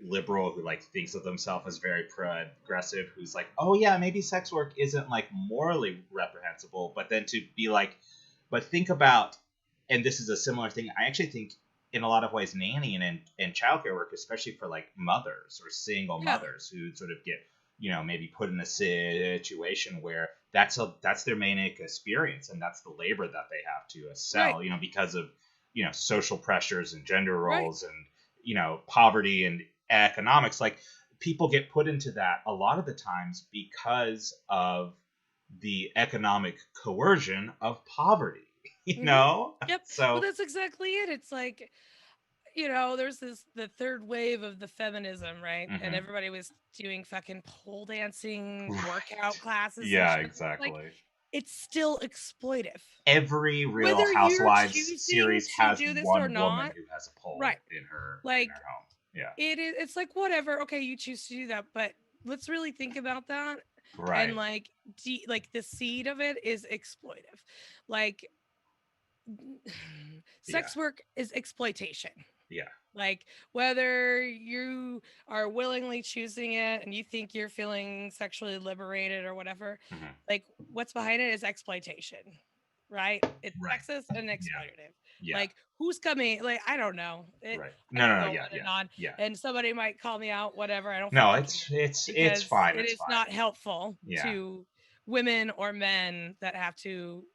liberal who like thinks of themselves as very progressive, who's like, oh yeah, maybe sex work isn't like morally reprehensible, but then to be like, but think about, and this is a similar thing, I actually think in a lot of ways nannying and childcare work, especially for like mothers or single yeah, mothers who sort of get maybe put in a situation where that's their main experience, and that's the labor that they have to right, sell, because of social pressures and gender right. roles and poverty and economics. Like, people get put into that a lot of the times because of the economic coercion of poverty. Mhm. Yep. Well, So that's exactly it. It's like, there's the third wave of the feminism, right? And mhm. everybody was doing fucking pole dancing workout classes and Yeah, shit. Like, exactly. it's still exploitive. Every Real Whether you're Housewives choosing series to has do this or one woman not, who has a pole right? in her Like, home. Yeah. it's like whatever. Okay, you choose to do that, but let's really think about that. And Right. like, like the seed of it is exploitive. Like, Yeah. sex work is exploitation. Yeah. Like, whether you are willingly choosing it and you think you're feeling sexually liberated or whatever, Mhm. like what's behind it is exploitation, right? It's Right. sexist and Yeah. exploitative. Yeah. Like, who's coming? Like, I don't know. Right. I No, could no, no. go Yeah. on and Yeah. on, Yeah. and somebody might call me out, whatever. I don't No, fucking it's care, it's because fine. it It's is fine. not helpful Yeah. to women or men that have to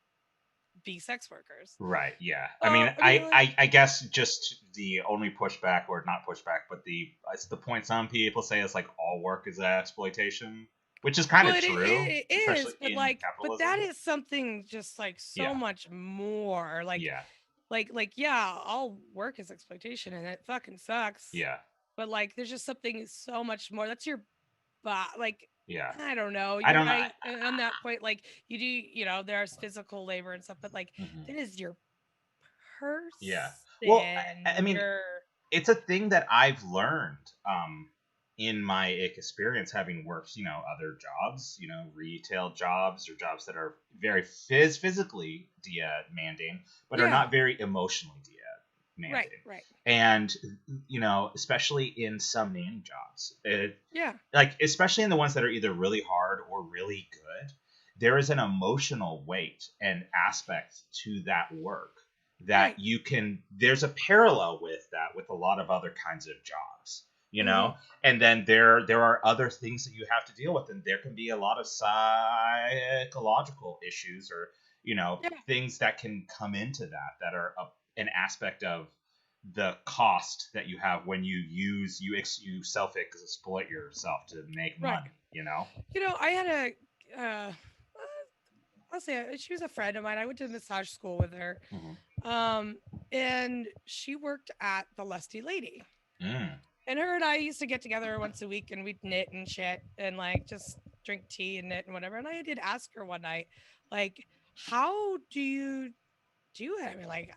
be sex workers. Right. Yeah. I mean, Well, I mean, like, I guess just the only pushback, or not pushback, but it's the point some people say is like all work is exploitation, which is kind well, of true, it especially is, but in like, but that capitalism. is something just like so Yeah. much more. Yeah. Like, yeah, all work is exploitation, and it fucking sucks. Yeah. But like, there's just something so much more. That's your like, Yeah. I don't know. I You're don't know. right on that point. Like, you do, there's physical labor and stuff, but like, Mhm. that is your Yeah. Well, person. I mean, Your it's a thing that I've learned in my experience, having worked, other jobs, retail jobs or jobs that are very physically demanding, but are yeah, not very emotionally right, demanding. right, And, especially in some nanny jobs, yeah, like, especially in the ones that are either really hard or really good, there is an emotional weight and aspect to that work that right. there's a parallel with that with a lot of other kinds of jobs, Mm-hmm. and then there are other things that you have to deal with, and there can be a lot of psychological issues, or Yeah, things that can come into that are an aspect of the cost that you have when you self exploit yourself to make right. money. I had I'll say she was a friend of mine. I went to massage school with her. Hmm. Um, and she worked at the Lusty Lady. Mm. And her and I used to get together once a week, and we'd knit and shit and like just drink tea and knit and whatever. And I did ask her one night, like, how do you do it? I mean, like,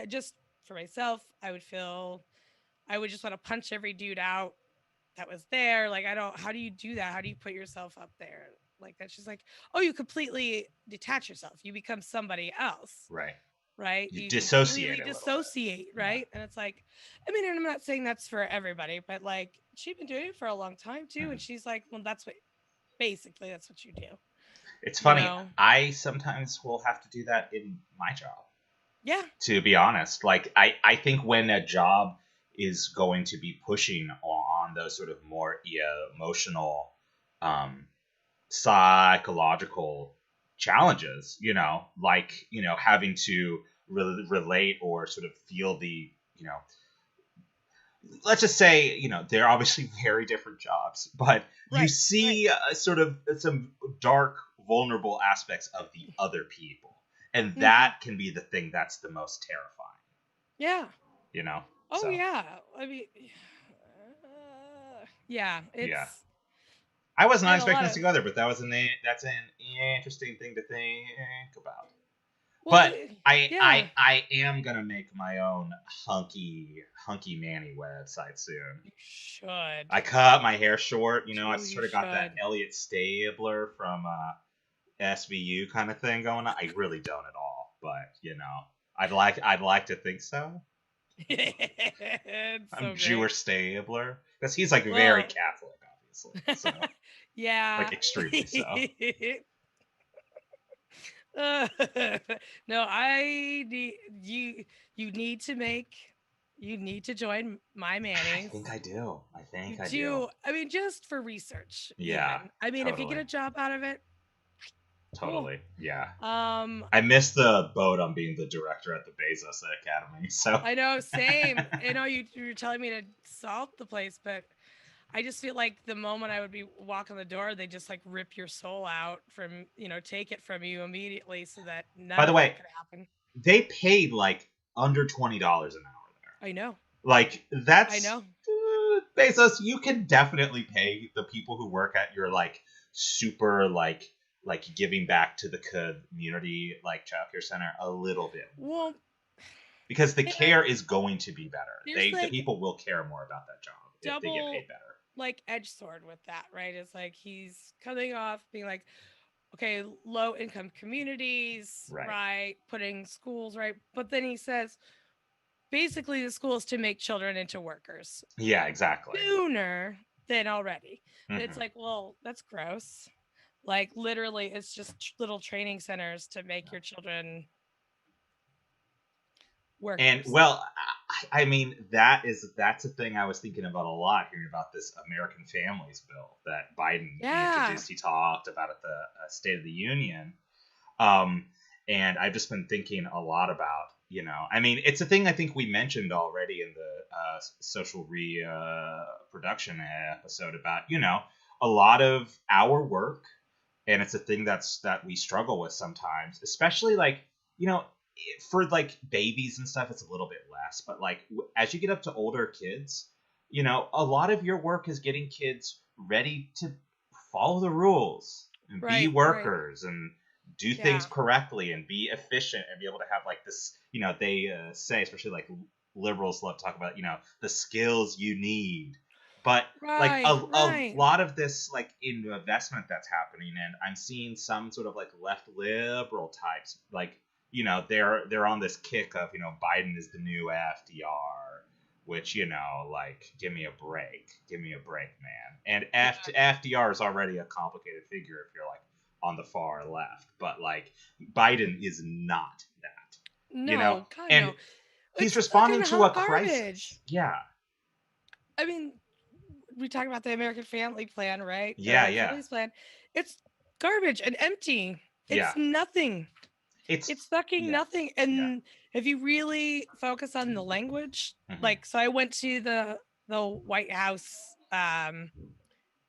just for myself, I would just want to punch every dude out that was there. Like, how do you do that? How do you put yourself up there like that? She's like, oh, you completely detach yourself. You become somebody else, Right. right? You You dissociate completely a little bit. dissociate, Yeah. right? And it's like, I mean, and I'm not saying that's for everybody, but like, she'd been doing it for a long time too. And Mhm. she's like, well, basically, that's what you do. It's you funny. know? I sometimes will have to do that in my job. Yeah. To be honest, like I think when a job is going to be pushing on those sort of more emotional, um, psychological challenges, like having to relate or sort of feel the let's just say, they're obviously very different jobs, but you Right. Right. see sort of some dark, vulnerable aspects of the other people. And Hmm. that can be the thing that's the most terrifying, Yeah. you know? Oh So, yeah. I mean, yeah. yeah. It's I was not and a expecting lot this of to go there, but that's an interesting thing to think about. well, But I yeah. I I am gonna make my own hunky manny website soon. You should. I cut my hair short. I Truly, you sort of got that should. Elliot Stabler from SVU kind of thing going on. I really don't at all, but I'd like to think so. It's I'm so great. Jewish Stabler because he's like very Well, Catholic, obviously. So like yeah. extremely so. Uh, no, I need you. You need to make. You need to join my I Mannings. think I do. I You think I do. do. I mean, just for research, Yeah, even. I mean, if you get totally, a job out of it, cool. totally. Yeah. Um, I missed the boat on being the director at the Bezos Academy. So I know, same. I know you're telling me to salt the place, but I just feel like the moment I would be walking the door, they just like rip your soul out from, take it from you immediately so that by none the of that way, could happen. they paid like under $20 an hour there. I know. Like I that's know. Bezos. You can definitely pay the people who work at your like super like giving back to the community like childcare center a little bit more Well, because the and care is going to be better. there's The like people will care more about that job if they get double paid better. like edge sword with that, right? It's like he's coming off being like, okay, low income communities, Right. right? Putting schools right. But then he says basically the school is to make children into workers Yeah. Exactly. sooner than already. It's Hmm. like, well, that's gross. Like literally, it's just little training centers to make your children And workers. well, I mean that's a thing I was thinking about a lot hearing about this American Families Bill that Biden Yeah. introduced. He talked about at the State of the Union, um, and I've just been thinking a lot about I mean it's a thing I think we mentioned already in the social reproduction episode about a lot of our work, and it's a thing that we struggle with sometimes, especially like you know for like babies and stuff it's a little bit less, but like as you get up to older kids, a lot of your work is getting kids ready to follow the rules and be Right. Right. workers and do things Yeah. correctly and be efficient and be able to have like this they say, especially like liberals love to talk about the skills you need, but like Right. a Right. lot of this like investment that's happening, and I'm seeing some sort of like left liberal types like they're on this kick of Biden is the new FDR, which like give me a break, man. And Yeah. FDR is already a complicated figure if you're like on the far left, but like Biden is not that, No. God, and no. he's It's fucking responding to a hot garbage. crisis. Yeah, I mean, we talk about the American Family Plan, right? yeah, The yeah, Families Plan. It's garbage and empty. yeah. It's nothing. It's It's fucking yeah, nothing. yeah. And if you really focus on the language, Hmm. like, so I went to the White House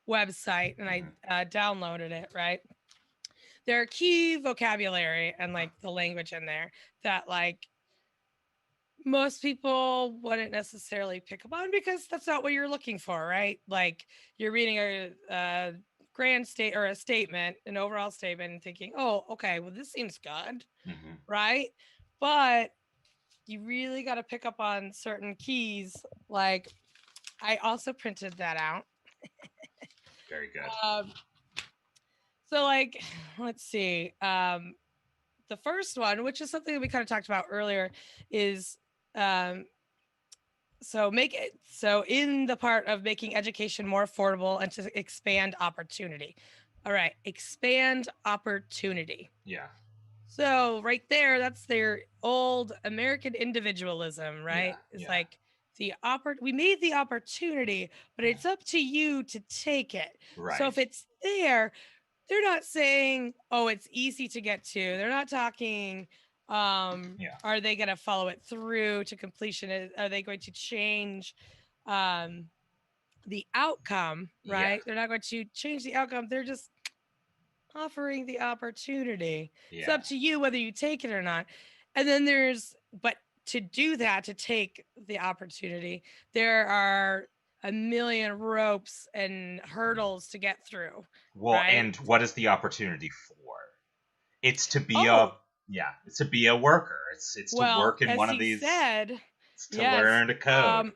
website and I Hmm. downloaded it, right? There are key vocabulary and like the language in there that like most people wouldn't necessarily pick up on because that's not what you're looking for, right? Like you're reading a grand state or a statement, an overall statement, and thinking, oh, okay, well, this seems good, Hmm. right? But you really got to pick up on certain keys. Like I also printed that out. Very good. Um, so like, let's see. The first one, which is something that we kind of talked about earlier, is um, so make it so in the part of making education more affordable and to expand opportunity. All right, expand opportunity. Yeah. So right there, that's their old American individualism, Yeah. right? It's Yeah. like we made the opportunity, but it's up to you to take it. So if Right. it's there, they're not saying, oh, it's easy to get to. They're not talking, Yeah. are they going to follow it through to completion? Are they going to change um, the outcome, Yeah. right? They're not going to change the outcome. They're just offering the opportunity. It's Yeah. up to you whether you take it or not. And then but to do that, to take the opportunity, there are a million ropes and hurdles to get through, Well, right? and what is the opportunity for? It's to be a Oh, yeah, it's to be a worker. It's to well, work in as one of he these. said, It's to yes, learn to code.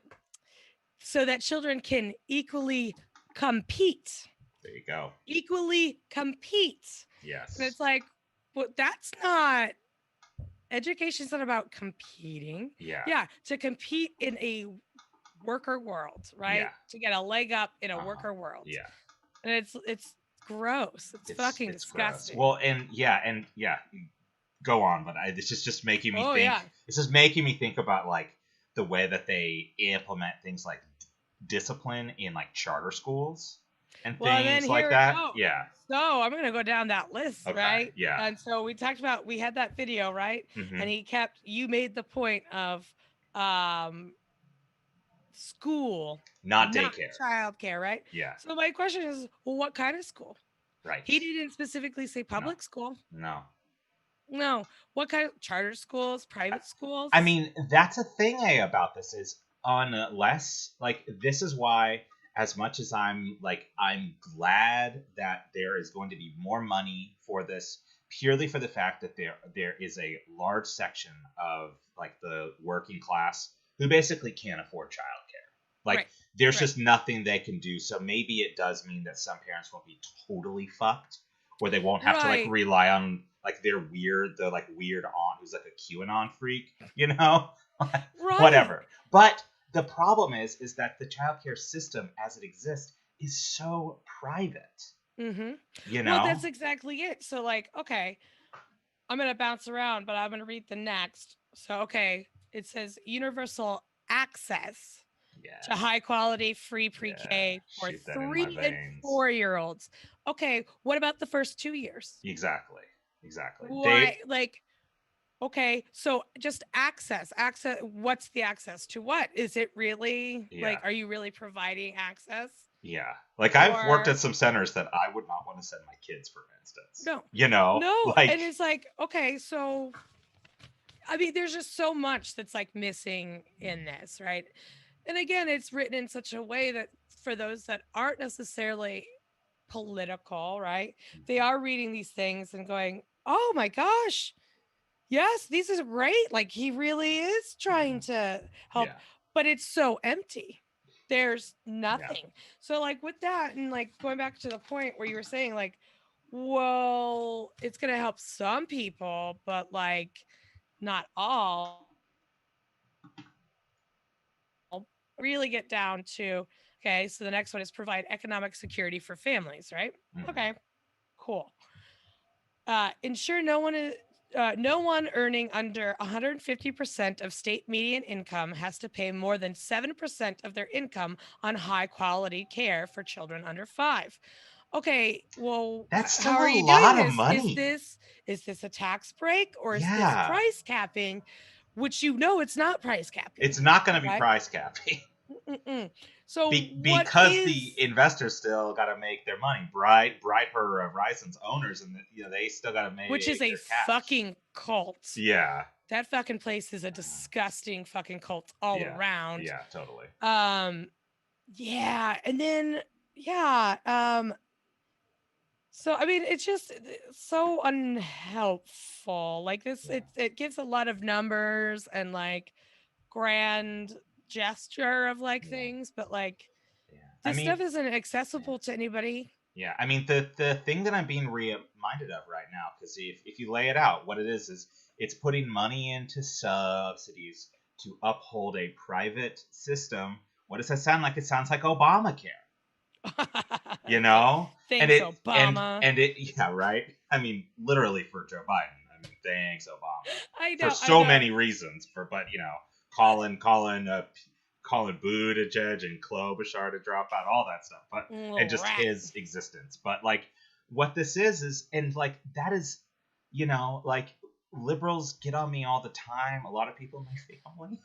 so that children can compete, There you go. equally compete. And Yes. it's like, well, that's not education's not about competing. Yeah. Yeah, to compete in a worker world, right? Yeah. To get a leg up in a Uh-huh. worker world. Yeah. And it's gross. It's fucking It's gross. disgusting. Well, and yeah, go on, but this is just making me Oh think. yeah. This is making me think about like the way that they implement things like discipline in like charter schools and Well, and then things like here we that. go. Yeah. So I'm gonna go down that list, Okay. right? Yeah. And so we had that video, right? Hmm. And you made the point of um school, Not not daycare. childcare, right? Yeah. So my question is, well, what kind of school? Right. He didn't specifically say No. public school. No. No. What kind of charter schools, I private I schools? mean, that's a thing about this is unless like this is why as much as I'm glad that there is going to be more money for this purely for the fact that there is a large section of like the working class who basically can't afford childcare. Like Right. there's Right. just nothing they can do. So maybe it does mean that some parents won't be totally fucked where they won't have to like Right. rely on like the like weird aunt who's like a QAnon freak, you know? Right. Whatever. But the problem is that the childcare system as it exists is so private, Mm-hmm. you Well, that's know? exactly it. So, like, okay, I'm gonna bounce around, but I'm gonna read the next. So, okay, it says universal access to Yes. high quality free Yeah. pre-K for Shoot that in my 3 and veins. 4-year-olds. Okay, what about the first 2 years? Exactly. Exactly. Why, like, okay, so just access, what's the access to what? Is it really Yeah. like, are you really providing access? Yeah. Like I've worked at Or some centers that I would not want to send my kids, for instance. no, You know? no. Like And it's like, okay, so I mean, there's just so much that's like missing in this, right? And again, it's written in such a way that for those that aren't necessarily political, right? They are reading these things and going, oh my gosh, yes, these is great. Like he really is trying to help, yeah. but it's so empty. There's Yeah. nothing. So like with that and like going back to the point where you were saying like, well, it's going to help some people, but like not all. Really get down to okay, so the next one is provide economic security for families, right? Mhm. Okay, cool. Ensure no one earning under 150% of state median income has to pay more than 7% of their income on high quality care for children under 5. Okay, well, That's how still are a you doing lot of this? money. Is this a tax break or is this Yeah. price capping, which you know it's not price It's capping, not going to be right? price capping. Mm-mm. So what Because the is investors still got to make their money. Bright her Verizon's owners, and they still got to which is make a their cash. fucking cult. Yeah, That fucking place is a disgusting fucking cult all yeah, around. yeah, totally. Um yeah, and then yeah, so I mean it's just so unhelpful. Like this Yeah, it gives a lot of numbers and like grand gesture of like yeah, things, but like yeah. I this stuff mean, isn't yeah, accessible to anybody. yeah. I mean, the thing that I'm being reminded of right now, because if you lay it out, what it is it's putting money into subsidies to uphold a private system. What does that sound like? It sounds like Obamacare. You know, and Thanks, it Obama. and it yeah, right. I mean, literally for Joe Biden. I mean, thanks Obama I for know, I so know. many reasons. For but calling Buttigieg and Klobuchar to drop out, all that stuff, but and just Rat. his existence. But like, what this is, and like that is, like liberals get on me all the time. A lot of people in my family,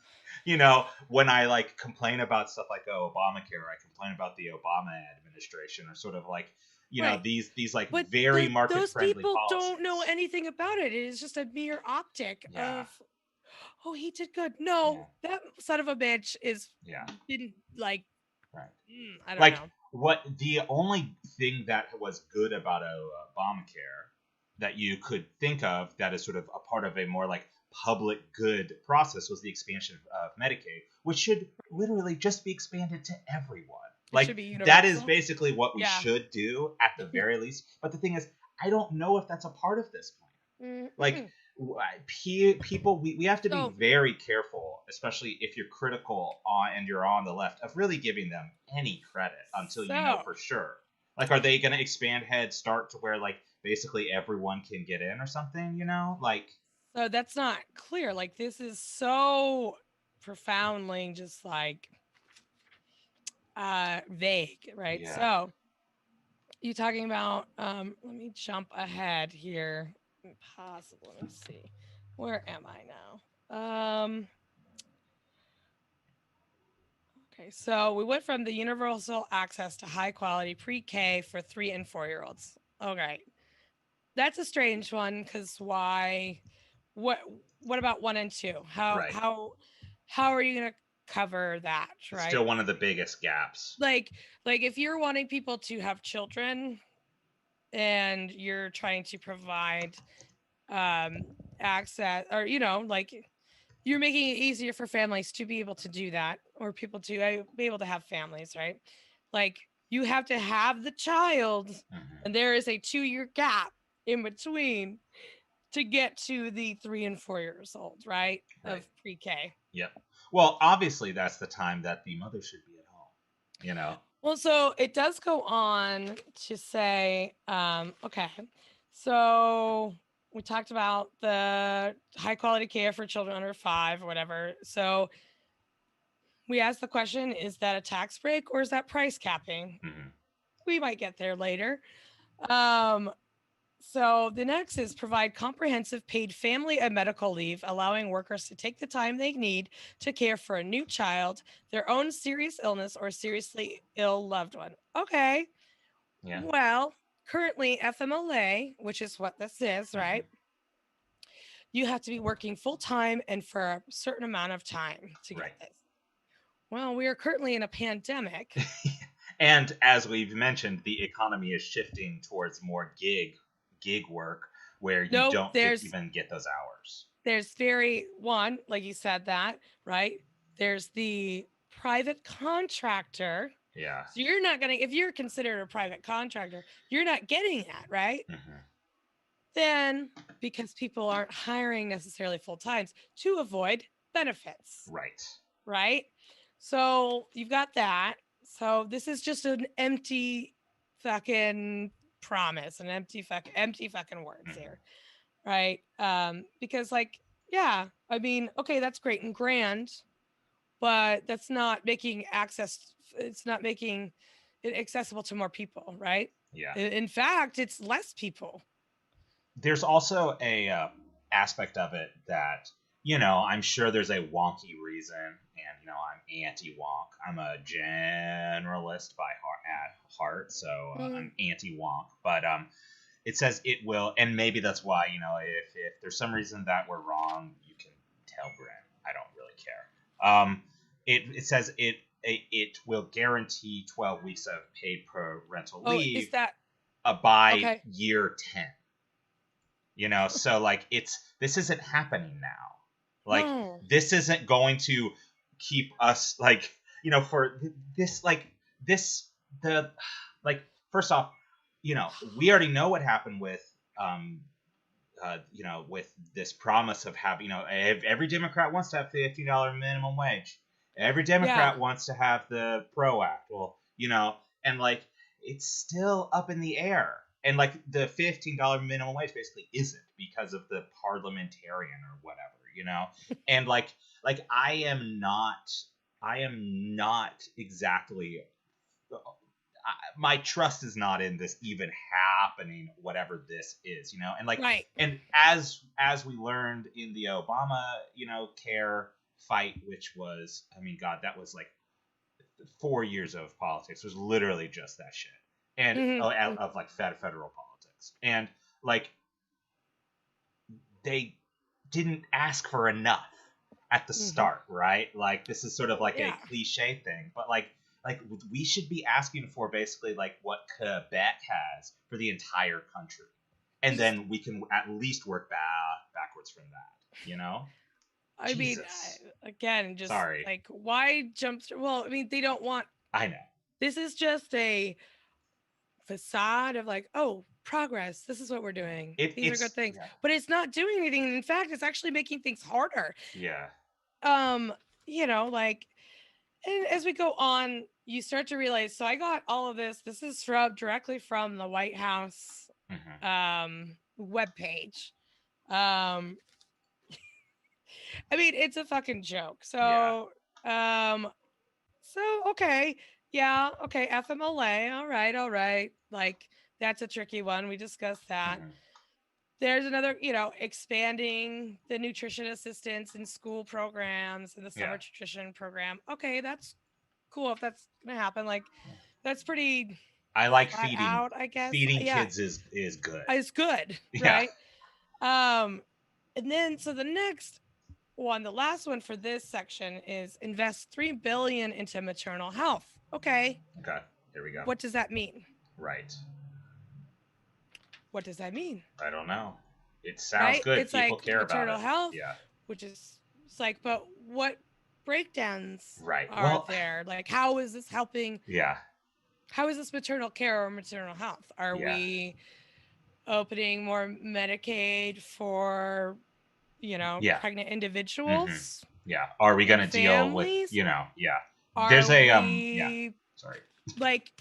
when I like complain about stuff like Obamacare, I complain about the Obama administration, or sort of like, Right. these like But very market those friendly people don't know policies. anything about it. It is just a mere optic Yeah, of, oh, he did good. yeah, No, that son of a bitch is yeah. didn't like. Right. I don't Like know. what the only thing that was good about Obamacare that you could think of that is sort of a part of a more like public good process was the expansion of Medicaid, which should literally just be expanded to everyone. It should Like be that is universal. basically what we Yeah. should do at the very least. But the thing is, I don't know if that's a part of this plan. Like Mm-mm. people, we have to be So very careful, especially if you're critical on and you're on the left, of really giving them any credit until you know so for sure. Like, are they going to expand Head Start to where like basically everyone can get in or something? Like so that's not clear. Like this is so profoundly just like vague, right? yeah, So you talking about let me jump ahead here. Possible. Let me see. Where am I now? Okay, so we went from the universal access to high quality pre-K for 3 and 4-year-olds. Okay. That's a strange one cuz why what what about 1 and 2? How right. how how are you going to cover that, It's right? still one of the biggest gaps. Like like if you're wanting people to have children and you're trying to provide um access, or like you're making it easier for families to be able to do that, or people to be able to have families, right? Like you have to have the child, Hmm. and there is a 2-year gap in between to get to the 3 and 4 years old, right? Right. Of pre-K. Yep. Well, obviously that's the time that the mother should be at home. Well, so it does go on to say, okay, so we talked about the high quality care for children under 5 or whatever. So we asked the question, is that a tax break or is that price capping? Hmm. We might get there later. Um, so the next is provide comprehensive paid family and medical leave, allowing workers to take the time they need to care for a new child, their own serious illness, or seriously ill loved one. Okay. Yeah. Well, currently FMLA, which is what this is, right? Hmm. You have to be working full time and for a certain amount of time to get Right. this. Well, we are currently in a pandemic. And as we've mentioned, the economy is shifting towards more gig work where you No, don't even get those hours. there's very one, like you said that, right? There's the private contractor. Yeah. So you're not going to, if you're considered a private contractor, you're not getting that, right? Hmm. Then because people aren't hiring necessarily full times to avoid benefits, Right. right? So you've got that. So this is just an empty fucking promise, an empty fucking words Hmm. here, right? Because like, yeah, I mean, okay, that's great and grand, but that's not making access. It's not making it accessible to more people, right? Yeah. In fact, it's less people. There's also a aspect of it that I'm sure there's a wonky reason, and I'm anti-wonk. I'm a generalist at heart, so Mm, I'm anti-wonk. But it says it will, and maybe that's why if there's some reason that we're wrong, you can tell Brent. I don't really care. It says it will guarantee 12 weeks of paid parental oh, is leave that by okay? year 10. So like this isn't happening now. Like No. this isn't going to keep us like for this like this the like first off, we already know what happened with with this promise of having, every Democrat wants to have $50 minimum wage. Every Yeah. Democrat wants to have the PRO Act. Well, and like it's still up in the air. And like the $15 minimum wage basically isn't because of the parliamentarian or whatever, And like I am not exactly my trust is not in this even happening, whatever this is, and like, Right. and as we learned in the Obama, care fight, which was, I mean, God, that was like 4 years of politics. It was literally just that shit, and of like federal politics, and like they didn't ask for enough at the start, right? Like this is sort of like a cliche thing, but like we should be asking for basically like what Quebec has for the entire country, and then we can at least work backwards from that. I mean, again, just sorry, like why jump? Well, I mean, they don't want. I know this is just a facade of like, oh, progress. This is what we're doing. These are good things, but it's not doing anything. In fact, it's actually making things harder. Yeah. Like, and as we go on, you start to realize. So I got all of this. This is directly from the White House webpage. I mean, it's a fucking joke. So, okay. Yeah. Okay. FMLA. All right. Like, that's a tricky one. We discussed that. There's another, expanding the nutrition assistance in school programs and the summer nutrition program. Okay. That's cool. If that's going to happen, like, that's pretty. I like feeding out, I guess. Feeding kids is good. It's good. Right. And then, so the next one, the last one for this section is invest $3 billion into maternal health. Okay, here we go. What does that mean? Right. What does that mean? I don't know. It sounds good. It's people like care maternal about it. health, which is, it's like, but what breakdowns are there? Like, how is this helping? How is this maternal care or maternal health? Are we opening more Medicaid for pregnant individuals? Are we going to deal with there's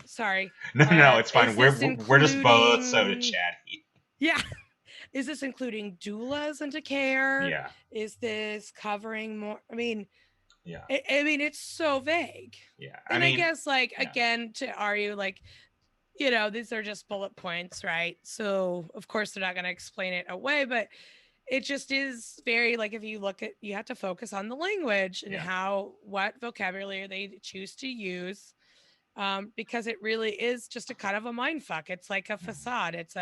sorry no it's fine, we're just both so chatty. Is this including doulas into care? Is this covering more? I mean, it's so vague. And I guess again, to argue these are just bullet points, right? So of course they're not going to explain it away, but it just is very if you look at, you have to focus on the language and what vocabulary they choose to use, because it really is just a kind of a mind fuck. It's like a facade. It's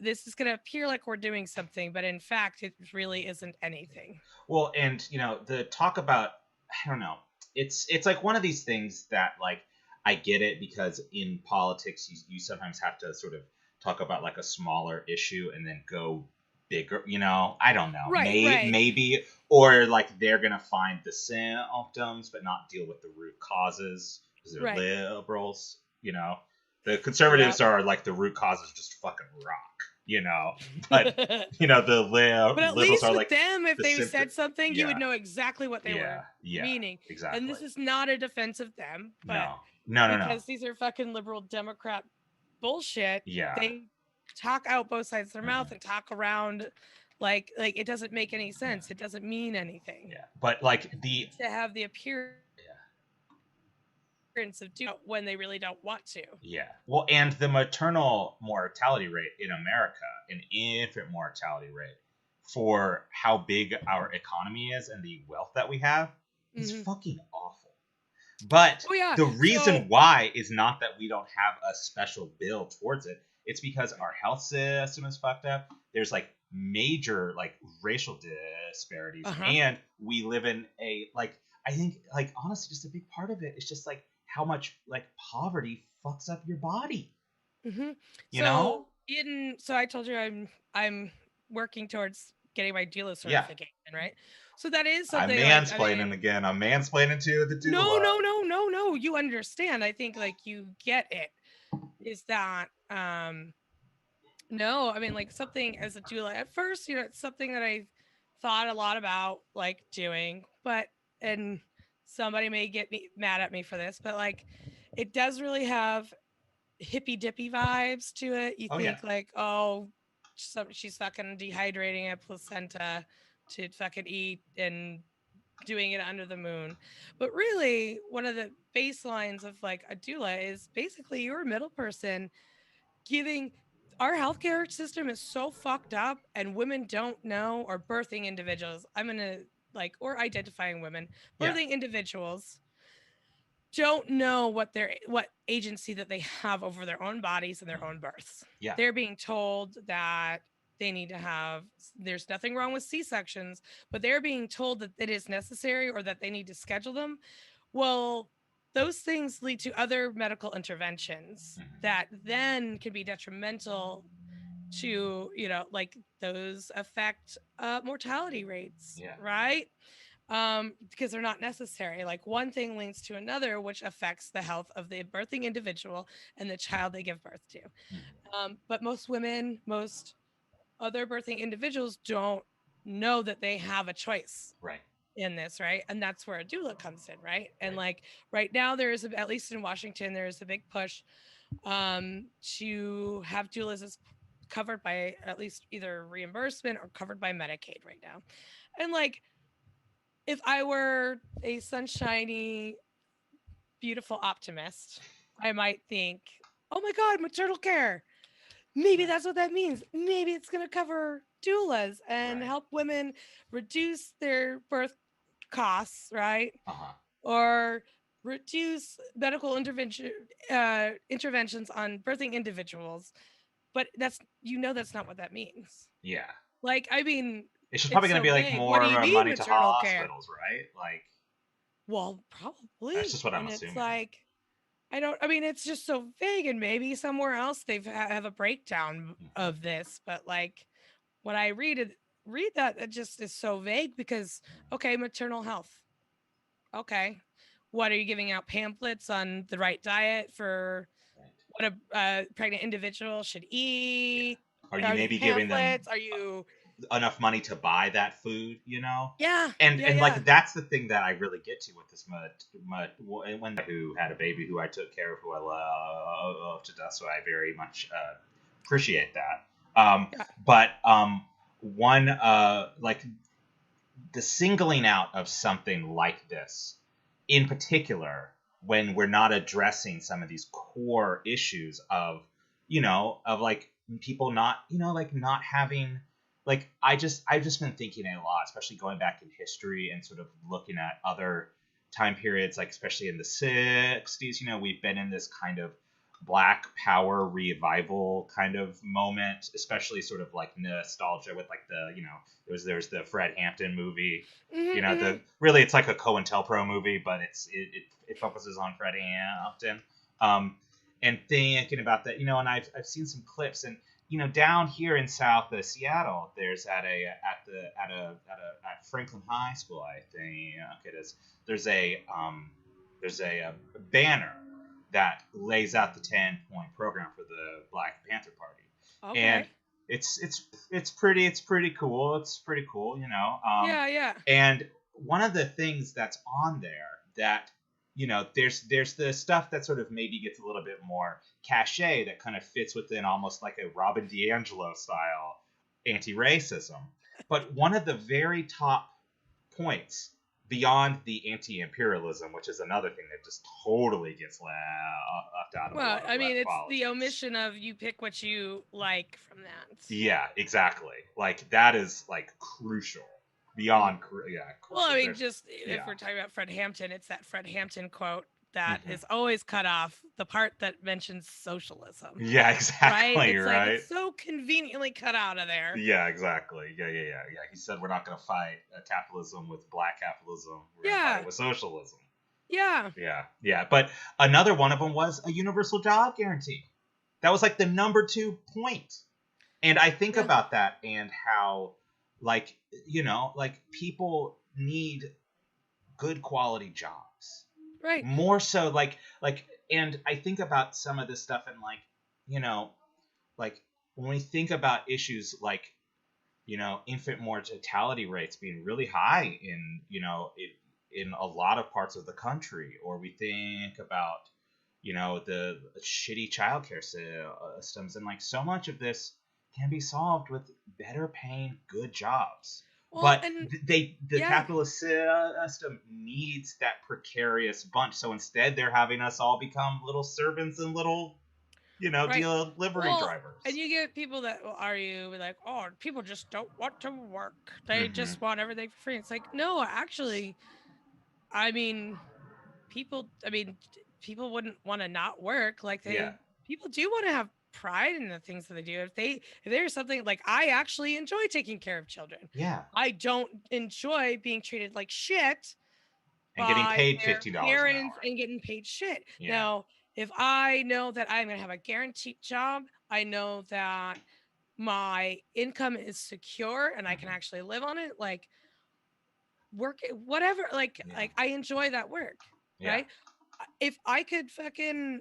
this is going to appear like we're doing something, but in fact it really isn't anything. Well, and the talk about, I don't know, it's like one of these things that I get it, because in politics you sometimes have to sort of talk about a smaller issue and then go bigger, I don't know, maybe, or they're gonna find the symptoms but not deal with the root causes, because they're liberals, the conservatives are the root causes just fucking rock, but the but at liberals least are with them, if they said something, you would know exactly what they were meaning. Exactly. And this is not a defense of them, but no, because these are fucking liberal Democrat bullshit. They talk out both sides of their mouth and talk around like it doesn't make any sense. It doesn't mean anything. But to have the appearance of doing when they really don't want to. Well, and the maternal mortality rate in America, and infant mortality rate, for how big our economy is and the wealth that we have, is fucking awful. But the reason why is not that we don't have a special bill towards it. It's because our health system is fucked up. There's major racial disparities, and we live in a I think honestly, just a big part of it is just how much poverty fucks up your body. You know? So I told you I'm working towards getting my doula certification, right? So that is something. I'm mansplaining again. I'm mansplaining to the doula. No. You understand. I think you get it. Is that no, I mean something as a doula at first, it's something that I thought a lot about doing, but and somebody may get mad at me for this, but it does really have hippy dippy vibes to it. You Oh yeah. think like, oh, she's fucking dehydrating a placenta to fucking eat and doing it under the moon. But really, one of the baselines of like a doula is basically you're a middle person giving. Our healthcare system is so fucked up, and women don't know, or birthing individuals. I'm gonna like, or identifying women, Yeah. birthing individuals don't know what agency that they have over their own bodies and their own births. Yeah. They're being told that they need to have, there's nothing wrong with C-sections, but they're being told that it is necessary or that they need to schedule them. Well, those things lead to other medical interventions that then can be detrimental to, like those affect mortality rates, Yeah. right? Because they're not necessary. Like one thing leads to another, which affects the health of the birthing individual and the child they give birth to. But most women, most other birthing individuals don't know that they have a choice Right. in this, right? And that's where a doula comes in, right? And Right. like right now, there's at least in Washington, there's a big push to have doulas as covered by at least either reimbursement or covered by Medicaid right now. And like if I were a sunshiny, beautiful optimist, I might think, oh my God, maternal care. Maybe Right. that's what that means. Maybe it's going to cover doulas and Right. help women reduce their birth costs, right? Uh-huh. Or reduce medical interventions on birthing individuals. But that's not what that means. Yeah. Like, I mean, It's just it's probably going to so be like vague. What do you more mean money to maternal care? hospitals, right? Like Well, that's probably. just what I'm And it's assuming. like, I mean, it's just so vague. And maybe somewhere else they've have a breakdown of this. But like when I read that, it just is so vague because, okay, maternal health. Okay. What are you giving out pamphlets on the right diet for Right. what a pregnant individual should Yeah. eat? Are you Are there maybe giving them pamphlets? Are you, enough money to buy that food, you know? yeah, And yeah. like that's the thing that I really get to with this when who had a baby who I took care of, who I love to death, so I very much appreciate that. Yeah. But one like the singling out of something like this, in particular, when we're not addressing some of these core issues of, of like people not, like not having, like I've just been thinking a lot, especially going back in history and sort of looking at other time periods, like especially in the 60s, we've been in this kind of Black Power revival kind of moment, especially sort of like nostalgia with like the, there's the Fred Hampton movie, Mm-hmm, mm-hmm. the really it's like a COINTELPRO movie, but it focuses on Fred Hampton, and thinking about that, and I've seen some clips, and down here in South Seattle, there's at Franklin High School, I think it is. There's a banner that lays out the 10-point program for the Black Panther Party, and Okay. it's pretty cool. It's pretty cool, Yeah, yeah. and one of the things that's on there that there's the stuff that sort of maybe gets a little bit more cachet that kind of fits within almost like a Robin DiAngelo style anti-racism. But one of the very top points beyond the anti-imperialism, which is another thing that just totally gets left out of a Well, lot of I mean, it's the politics. omission of you pick what you like from that. Yeah, exactly. Like that is like crucial. Mhm. Beyond, Well, I crucial. mean, There's, just if yeah. we're talking about Fred Hampton, it's that Fred Hampton quote that Hmm. is always cut off the part that mentions socialism, Yeah, right? exactly, It's like right? it's so conveniently cut out of there. Yeah, exactly. Yeah. He said we're not going to fight capitalism with black capitalism. We're going to fight Yeah, it with socialism. yeah, Yeah. But another one of them was a universal job guarantee. That was like the number 2 point. And I think yeah, about that and how, like, like people need good quality jobs. right. More so, and I think about some of this stuff and, like, you know, like when we think about issues like infant mortality rates being really high in in a lot of parts of the country, or we think about the shitty childcare systems, and like so much of this can be solved with better paying good jobs. Well, But and the yeah, capitalist system needs that precarious bunch. So instead, they're having us all become little servants and little, right. delivery Well, and drivers. you get people that will argue like, oh, people just don't want to work. They Hmm. just want everything for free. It's like, no, actually, I mean, people wouldn't want to not work. Like Yeah. people do want to have pride in the things that they do. If there's something like, I actually enjoy taking care of children. Yeah. I don't enjoy being treated like shit And getting by paid their $50 an parents hour. and getting paid shit. Yeah. Now, if I know that I'm going to have a guaranteed job, I know that my income is secure and I can Hmm. actually live on it, like work whatever, Yeah. like I enjoy that work, Yeah. right? If I could fucking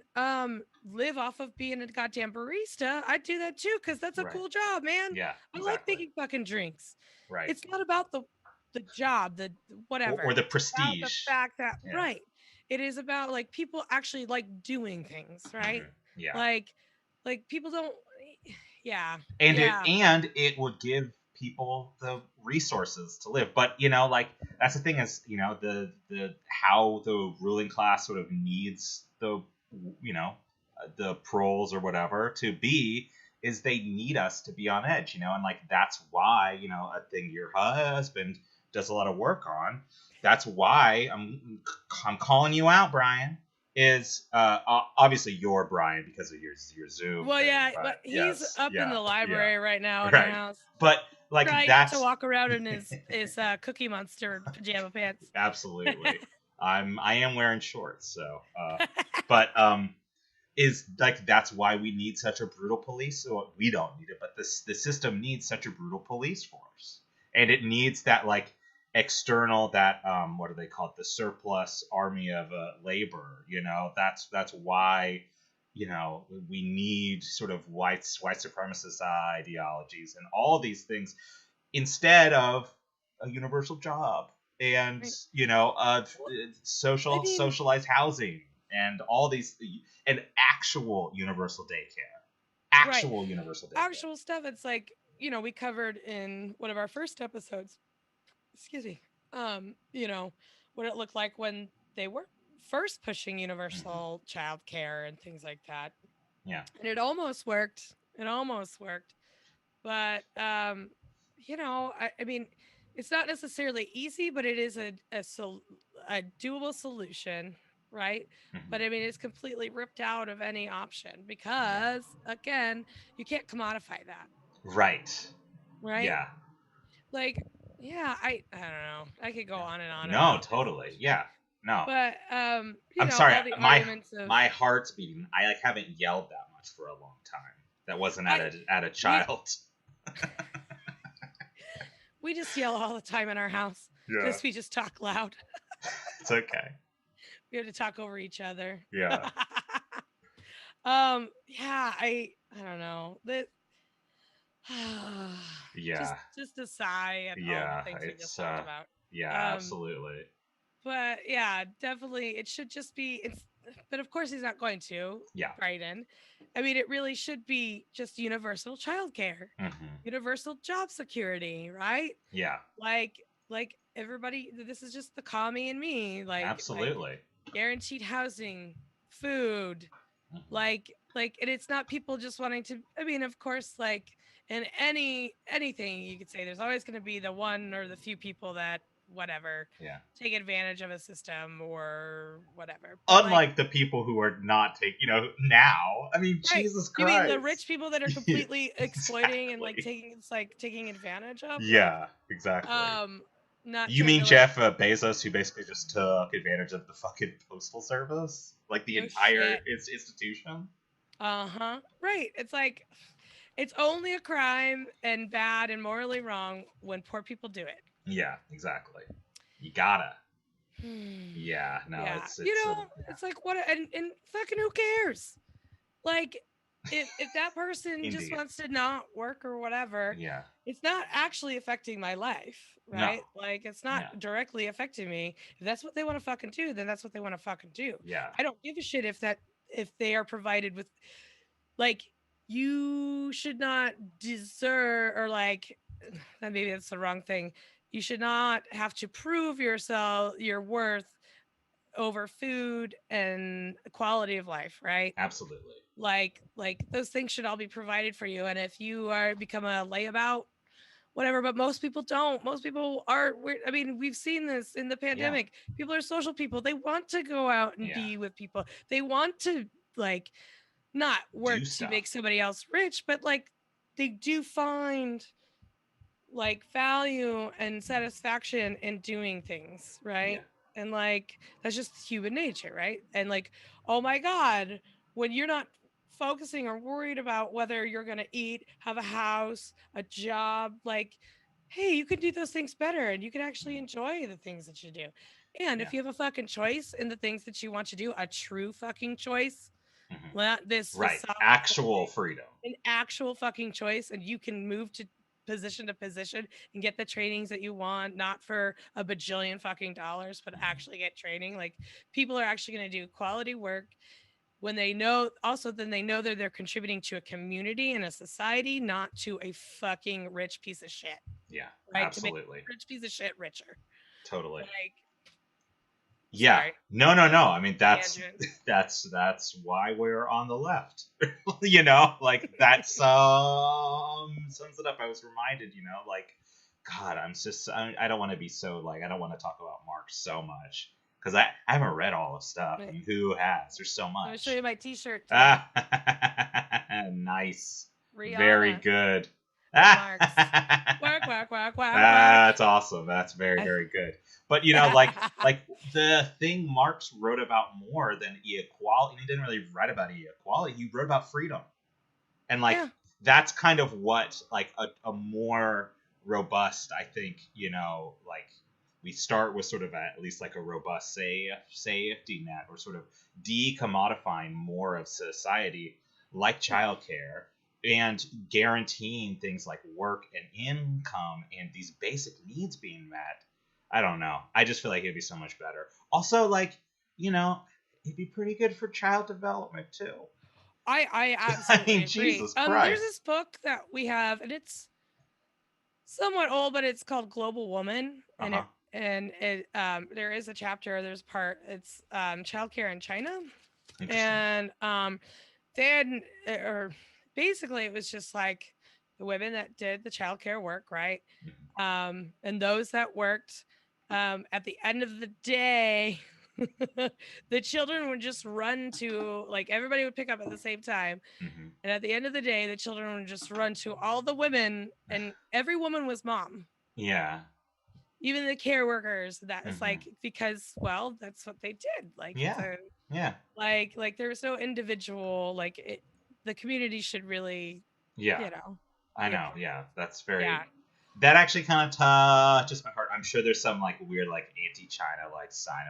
live off of being a goddamn barista, I'd do that too, because that's a Right. cool job, man. Yeah. I like Exactly. making fucking drinks. Right. It's not about the job, the Or whatever. the It's about the prestige. fact that, Yeah. right. It is about like people actually like doing things, right? Hmm. Yeah. Like people don't, yeah. and it Yeah. and it would give people the resources to live. But like that's the thing is, the how the ruling class sort of needs the proles or whatever to be, is they need us to be on edge, and like that's why, a thing your husband does a lot of work on. That's why I'm calling you out, Brian. Is obviously you're Brian because of your Zoom Well, thing, yeah, but but he's yes, up in yeah, the yeah, library right now in our right. house, But like trying not to that's walk around in his Cookie Monster pajama pants. absolutely. I am wearing shorts, so but is like that's why we need such a brutal police. So we don't need it, but the system needs such a brutal police force, and it needs that like external, that what do they call it, the surplus army of labor. That's why we need sort of white supremacist ideologies and all these things instead of a universal job and Right. Well, I mean, socialized housing and all these, and actual universal daycare, right. actual universal daycare. Actual stuff. It's like, we covered in one of our first episodes, excuse me, what it looked like when they were first pushing Hmm. universal child care and things like that. Yeah. And it almost worked. It almost worked. But I mean, it's not necessarily easy, but it is a doable solution, right? Hmm. But I mean, it's completely ripped out of any option Yeah. because, again, you can't commodify that, Right. right? Yeah. Like, yeah, I don't know. I could go Yeah. on and on No, about this, totally. Yeah. No. but I'm sorry. all the My arguments of my heart's beating. I like haven't yelled that much for a long time. That wasn't I at a we child. we just yell all the time in our house Yeah. because we just talk loud. It's okay. We have to talk over each other. Yeah. Yeah, I don't know. That Yeah. just a sigh at all the Yeah. things we just It's talked about. yeah, Um, absolutely. but yeah, definitely it should just be it's but of course he's not going to, Yeah. Biden. I mean, it really should be just universal childcare, Hmm. universal job security, right? Yeah. Like everybody, this is just the commie and me, like Absolutely. guaranteed housing, food, Hmm. like and it's not people just wanting to, I mean, of course, like in anything you could say there's always going to be the one or the few people that whatever Yeah. take advantage of a system or whatever, but like, Unlike the people who are not taking, now. I mean, right, Jesus you mean the Christ. rich people that are Yeah, completely exploiting and like exactly. taking advantage of, like, Yeah, exactly. um not You trying mean to like, Jeff Bezos, who basically just took advantage of the fucking postal service, like the no entire shit, institution? uh-huh, right, it's like it's only a crime and bad and morally wrong when poor people do it. Yeah, exactly. You gotta. Hmm. Yeah, no, Yeah, it's sort of, yeah. it's like what, and fucking who cares? Like, if that person just Indeed. wants to not work or whatever, Yeah. it's not actually affecting my life, No. right? Like, it's not Yeah. directly affecting me. If that's what they want to fucking do, then that's what they want to fucking do. Yeah. I don't give a shit if that if they are provided with, like, you should not deserve, or like, maybe that's the wrong thing. You should not have to prove yourself, your worth, over food and quality of life, right? Absolutely. Like those things should all be provided for you. And if you are become a layabout, whatever, but most people don't. Most people are, I mean, we've seen this in the Yeah. pandemic. People are social people. They want to go out and Yeah. be with people. They want to, like, not Do work to stuff. make somebody else rich, but like they do find like value and satisfaction in doing things, Yeah. right? And like that's just human nature, right? And like, oh my God, when you're not focusing or worried about whether you're going to eat, have a house, a job, like, hey, you can do those things better and you can actually Mhm. enjoy the things that you do. And Yeah. if you have a fucking choice in the things that you want to do, a true fucking choice, Mhm. not this Right. facade Actual freedom. an actual fucking choice, and you can move to position and get the trainings that you want, not for a bajillion fucking dollars, but Mhm. actually get training. Like, people are actually going to do quality work when they know, also then they know that they're contributing to a community and a society, not to a fucking rich piece of shit, Yeah. right? To make Absolutely. a rich piece of shit richer. Totally. Like, Yeah. sorry, No, no, no. I mean, that's tangent. that's why we're on the left. Like that sums it up. I was reminded, like, God, I don't want to be so like I don't want to talk about Marx so much because I haven't read all of stuff. Let And who has? There's so me show much. you my t-shirt today. Ah, nice. Very Rihanna good. and Marx. Quack, quack, quack, quack, quack. That's awesome. That's very, I, very good. But like the thing Marx wrote about more than equality, he didn't really write about equality. He wrote about freedom, and like yeah. that's kind of what like a more robust, I think, like we start with sort of at least like a robust safety net, or sort of decommodifying more of society, like childcare, and guaranteeing things like work and income and these basic needs being met. I don't know. I just feel like it'd be so much better. Also, like, it'd be pretty good for child development too. I I absolutely mean, agree. Jesus There's Christ. this book that we have, and it's somewhat old, but it's called Global Woman, Uh and huh. it there is a chapter, there's part, it's childcare in China, Interesting. and then or basically it was just like the women that did the childcare work, right? Mhm. And those that worked, at the end of the day, the children would just run to, like, everybody would pick up at the same time. Mhm. And at the end of the day, the children would just run to all the women, and every woman was mom, Yeah. even the care workers. That is Mhm. like, because, well, that's what they did. Like, it's Yeah. a, Yeah. like there was no individual, like, the community should really, Yeah. you know, I be know. improved. Yeah. That's Yeah. very. That actually kind of touches my heart. I'm sure there's some like weird, like anti-China, like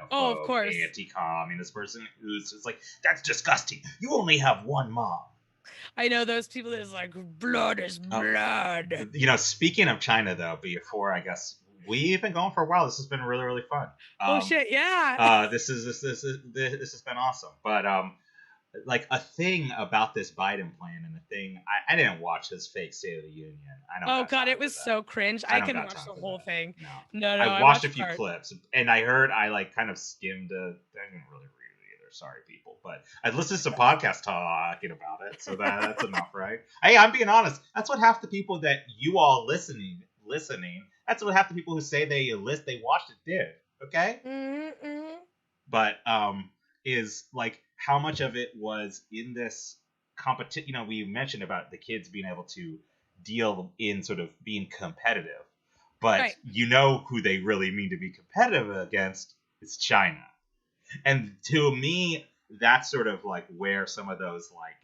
Oh, of xenophobe, course. anti-communist person who's just like, that's disgusting. You only have one mom. I know those people that is like, blood is Oh, blood. speaking of China, though, before I guess we've been going for a while. This has been really, really fun. Oh shit, yeah. This has been awesome. But like a thing about this Biden plan, and the thing I didn't watch his fake State of the Union. I don't Oh got god, time it for was that. so cringe. I I don't couldn't got watch time the for whole that. thing. No, No, I I watched a watched few part. clips, and I heard I like kind of skimmed. I didn't really read it either. Sorry, people, but I listened to some podcasts talking about it, so that's enough, right? Hey, I'm being honest. That's what half the people that you all listening. That's what half the people who say they watched it did. Okay, Mm-hmm. but is like how much of it was in this competition. We mentioned about the kids being able to deal in sort of being competitive, but Right. who they really mean to be competitive against is China. And to me, that's sort of like where some of those like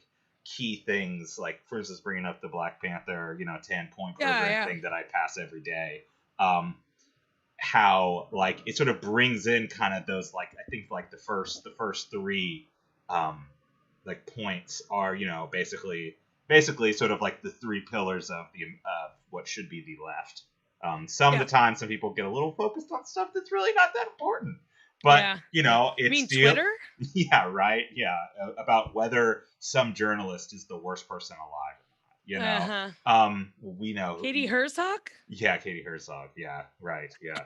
key things, like for instance, bringing up the Black Panther, 10-point Yeah, program yeah. thing that I pass every day. How like it sort of brings in kind of those, like, I think like the first three like points are, basically sort of like the three pillars of the what should be the left. Some of Yeah. the time some people get a little focused on stuff that's really not that important, But Yeah. you know, You it's mean the Twitter? yeah, right, yeah, about whether some journalist is the worst person alive or not. You know, Uh-huh. we know, Katie Herzog? yeah, Katie Herzog, yeah, right, yeah,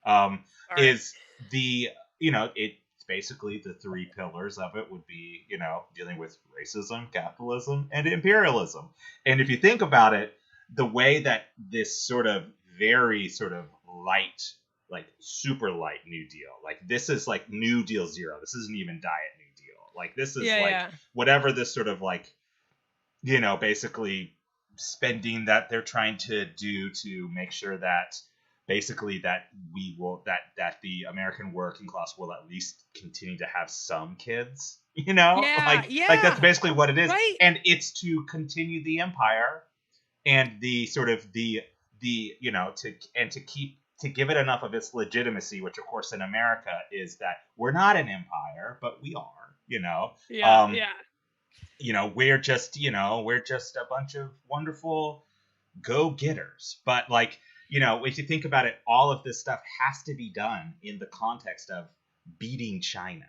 Sorry. is the you know it's basically the three pillars of it would be dealing with racism, capitalism, and imperialism. And if you think about it, the way that this sort of very sort of light, like super light New Deal, like this is like New Deal Zero. This isn't even Diet New Deal. Like this is Yeah, like yeah. whatever this sort of like basically spending that they're trying to do to make sure that basically that we will that the American working class will at least continue to have some kids, Yeah, like that's yeah. basically what it is. Right. And it's to continue the empire and the sort of the to keep to give it enough of its legitimacy, which of course in America is that we're not an empire, but we are, Yeah, yeah. we're just a bunch of wonderful go-getters. But like, if you think about it, all of this stuff has to be done in the context of beating China,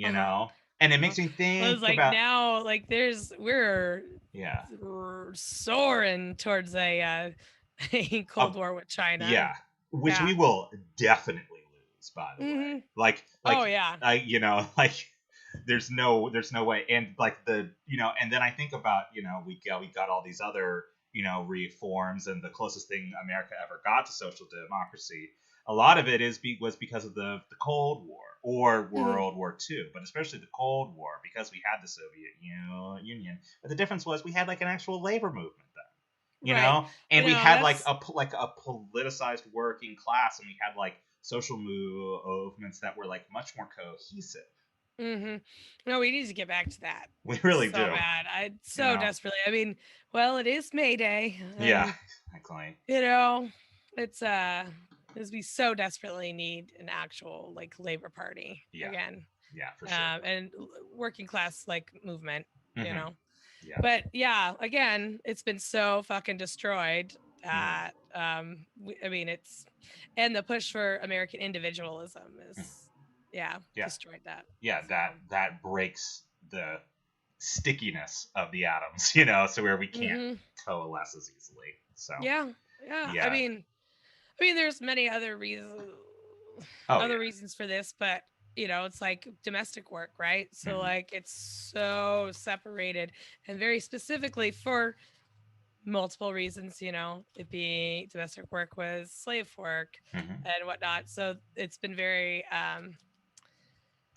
Uh-huh. and it Uh-huh. makes me Well, it's think like about now, like we're yeah, soaring towards a uh, Cold War with China. yeah, which Yeah. we will definitely lose, by the way. Mm-hmm. Like Oh yeah. I like there's no way. And like and then I think about we got all these other reforms, and the closest thing America ever got to social democracy, a lot of it was because of the Cold War or Mm-hmm. World War II, but especially the Cold War, because we had the Soviet Union. But the difference was we had like an actual labor movement then, Right. and we had like That's a politicized working class, and we had like social movements that were like much more cohesive. mm-hmm. No, we need to get back to that We really so do. bad. I you so know desperately. I mean, well, it is May Day, yeah, and exactly. you know, it's because we so desperately need an actual like labor party Yeah, again, yeah, for sure. and working class like movement. You Hmm. know, Yeah. but yeah, again, it's been so fucking destroyed Mhm. that I mean, it's and the push for American individualism Mhm. is yeah Yeah, destroyed that. yeah, So. that breaks the stickiness of the atoms, so where we can't Hmm. coalesce as easily. So Yeah, yeah. yeah. I mean, there's many other reasons, Oh yeah. for this, but it's like domestic work, right? So Hmm. like it's so separated, and very specifically for multiple reasons. It being domestic work was slave work Hmm. and whatnot. So it's been very,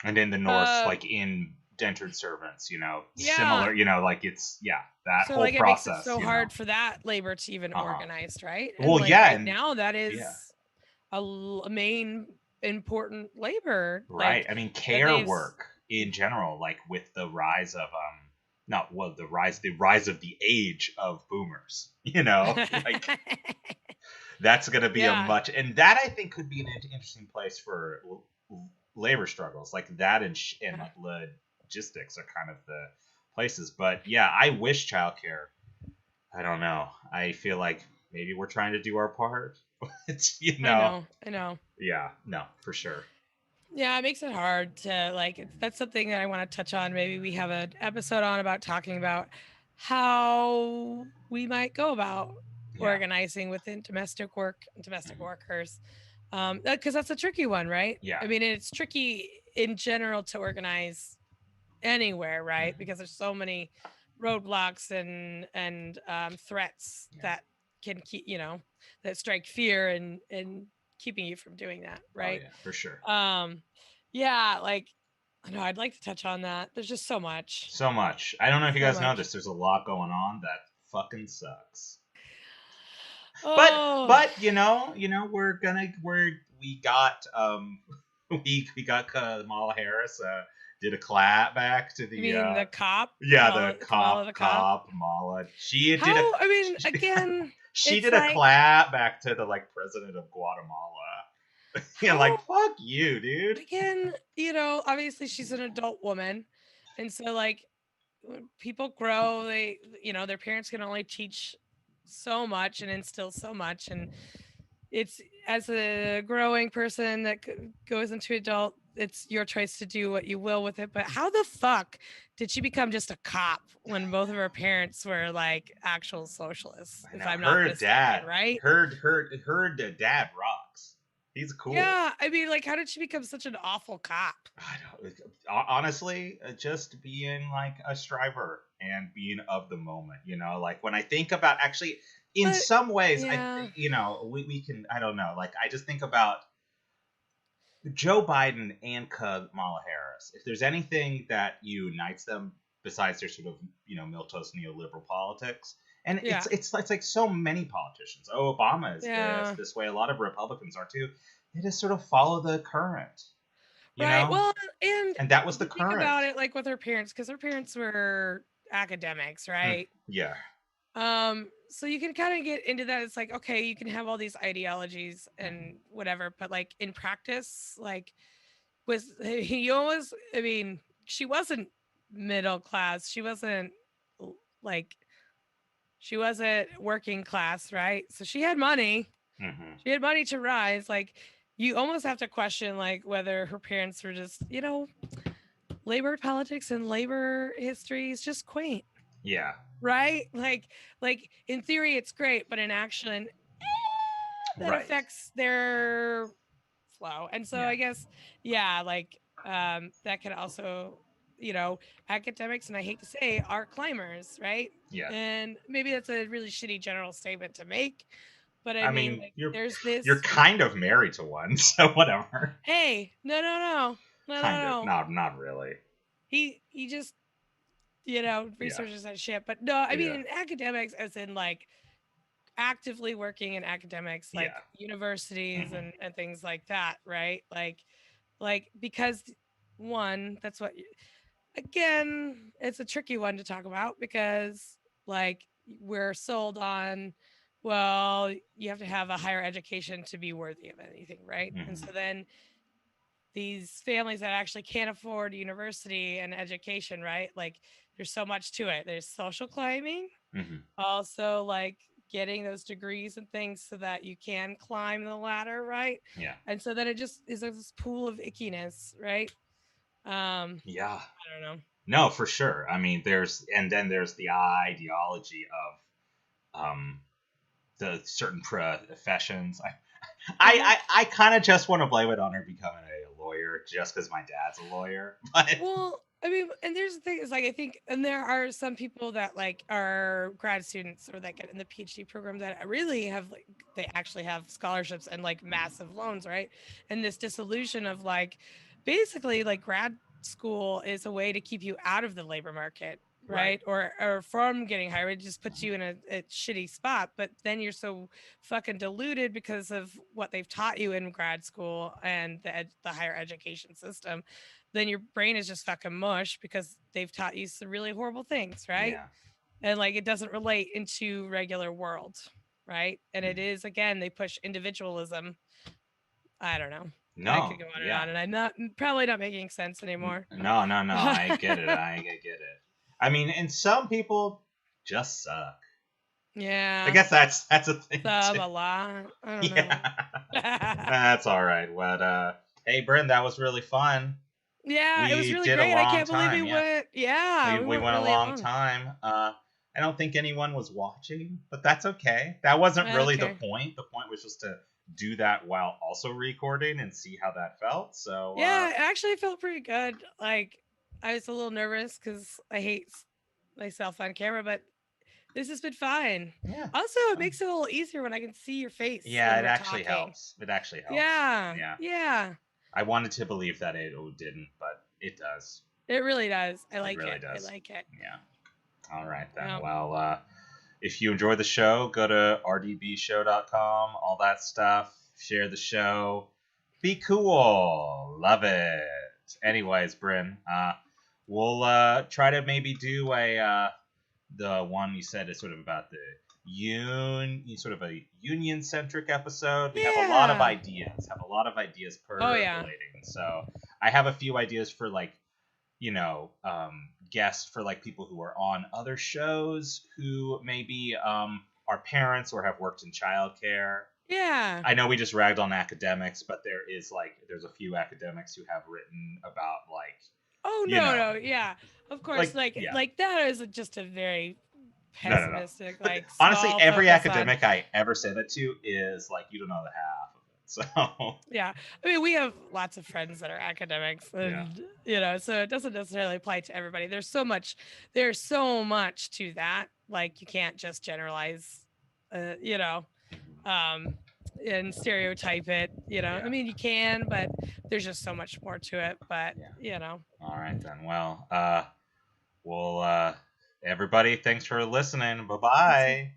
And in the North, uh, like indentured servants, yeah. similar, like it's that So whole like it makes it process, so hard for that labor to even Uh-huh. organize, right? And Well, like yeah, right and now, that yeah, is a main important labor, right. like I mean, that care they've. work in general, like with the rise of not well, the rise of the age of boomers, like that's going to be a Yeah, much, and that I think could be an interesting place for labor struggles, like that, and yeah, like logistics are kind of the places. But yeah, I wish childcare. I don't know. I feel like maybe we're trying to do our part. It's I know. yeah, no, for sure. Yeah, it makes it hard to like. That's something that I want to touch on. Maybe we have an episode on about talking about how we might go about Yeah. organizing within domestic work and domestic workers, because that's a tricky one, right? Yeah. I mean, it's tricky in general to organize anywhere, right? Mhm. Because there's so many roadblocks and threats Yeah. that can keep that strike fear and keeping you from doing that, Oh right? yeah, for sure. Um, yeah, like I know I'd like to touch on that. There's just so much, So much. I don't know if you so guys much. noticed. There's a lot going on that fucking sucks. But Oh, but we got we got Kamala Harris did a clap back to you the mean the cop, yeah, the Kamala the cop? cop Mala. She did a How? I mean, again, she it's did a like clap back to the like president of Guatemala. Yeah, how like fuck you, dude. again. Obviously she's an adult woman, and so like when people grow, their parents can only teach so much and instill so much, and it's as a growing person that goes into it's your choice to do what you will with it. But how the fuck did she become just a cop when both of her parents were like actual socialists, I if know I'm not her mistaken, dad. right? Her dad rocks. He's cool. Yeah, I mean, like, how did she become such an awful cop? I don't honestly just being like a striver and being of the moment. Like when I think about actually, in But some ways, yeah, we can. I don't know. Like I just think about Joe Biden and Kamala Harris. If there's anything that unites them besides their sort of milquetoast neoliberal politics, and yeah, it's like so many politicians. Oh, Obama is yeah. this way. A lot of Republicans are too. They just sort of follow the current, you Right. know, Well, and and that was the you think about current. it like with her parents, because her parents were academics, Mm, right? yeah, So you can kind of get into that. It's like, okay, you can have all these ideologies and whatever, but like in practice, like was he always, I mean, she wasn't middle class. Like she wasn't working class, right? So she had money. hmm She had money to rise. Like you almost have to question like whether her parents were just, labor politics and labor history is just quaint, yeah, right? Like in theory it's great, but in action that right, affects their flow. And so yeah, I guess, yeah, like that can also, academics, and I hate to say, are climbers, right? yeah. And maybe that's a really shitty general statement to make, but I I mean, mean, like, you're there's you're this. kind of married to one, so whatever. Hey, no, no, no, no, no, Kind of, no. not really. He just, Yeah, researches that shit. But no, I mean yeah, in academics, as in like actively working in academics, yeah. like universities hmm and things like that, right? Like because one, that's what again, it's a tricky one to talk about because like we're sold on, well, you have to have a higher education to be worthy of anything, right? And so hmm then these families that actually can't afford university and education, right? Like there's so much to it. There's social climbing, hmm also like getting those degrees and things so that you can climb the ladder, right? Yeah, And so then it just is this pool of ickiness, right? yeah. I don't know. No, for sure. I mean, there's the ideology of the certain professions. Hmm. I kind of just want to blame it on her becoming a lawyer just because my dad's a lawyer. But Well, I mean, and there's the thing is like I think, and there are some people that like are grad students or that get in the PhD program that really have like they actually have scholarships and like massive loans, right? And this disillusion of like basically like grad school is a way to keep you out of the labor market, right, right? Or from getting hired. It just puts you in a shitty spot, but then you're so fucking diluted because of what they've taught you in grad school and the higher education system, then your brain is just fucking mush because they've taught you some really horrible things, right? yeah, And like it doesn't relate into regular world, right? And it Mhm. is again they push individualism. I don't know. I could No, go yeah, on, and I'm not probably not making sense anymore. No, no, no. I get it. I get it. I mean, and some people just suck. I Yeah, guess that's a thing some too. a lot. I don't know. Yeah, that's all right. But hey, Bryn, that was really fun. Yeah, it was We really did a great. I long can't believe we time. Yeah, went. Yeah, we we went went a really long long. time. I don't think anyone was watching, but that's okay. That wasn't really the Okay. point. The point was just to do that while also recording and see how that felt. So Yeah, it actually felt pretty good. Like I was a little nervous because I hate myself on camera, but this has been fine. yeah. Also, it makes it a little easier when I can see your face Yeah, when it we're actually talking. helps. It actually helps. Yeah, Yeah. yeah, I wanted to believe that it didn't, but it does. it really does. I It like really it. I does. like it. Yeah. All right then. Yeah. Well, if you enjoy the show, go to rdbshow.com, all that stuff. Share the show. Be cool. Love it. Anyways, Bryn, we'll try to maybe do the one you said is sort of about the sort of a union centric episode. We have a lot of Yeah. ideas. Have a lot of ideas Oh yeah. percolating. So I have a few ideas for like guests for like people who are on other shows who maybe are parents or have worked in childcare. Yeah. I know we just ragged on academics, but there's a few academics who have written about Oh you no, know, no, yeah. Of course, yeah. like that is just a very No, no, no. pessimistic, like Honestly, small every focus on. academic I ever say that to is like, you don't know the half of it. So Yeah. I mean, we have lots of friends that are academics yeah. and so it doesn't necessarily apply to everybody. There's so much to that. Like you can't just generalize uh, you know, um and stereotype it, I Yeah. mean, you can, but there's just so much more to it, but Yeah. you know. All right then. Well, everybody, thanks for listening. Bye Awesome. bye.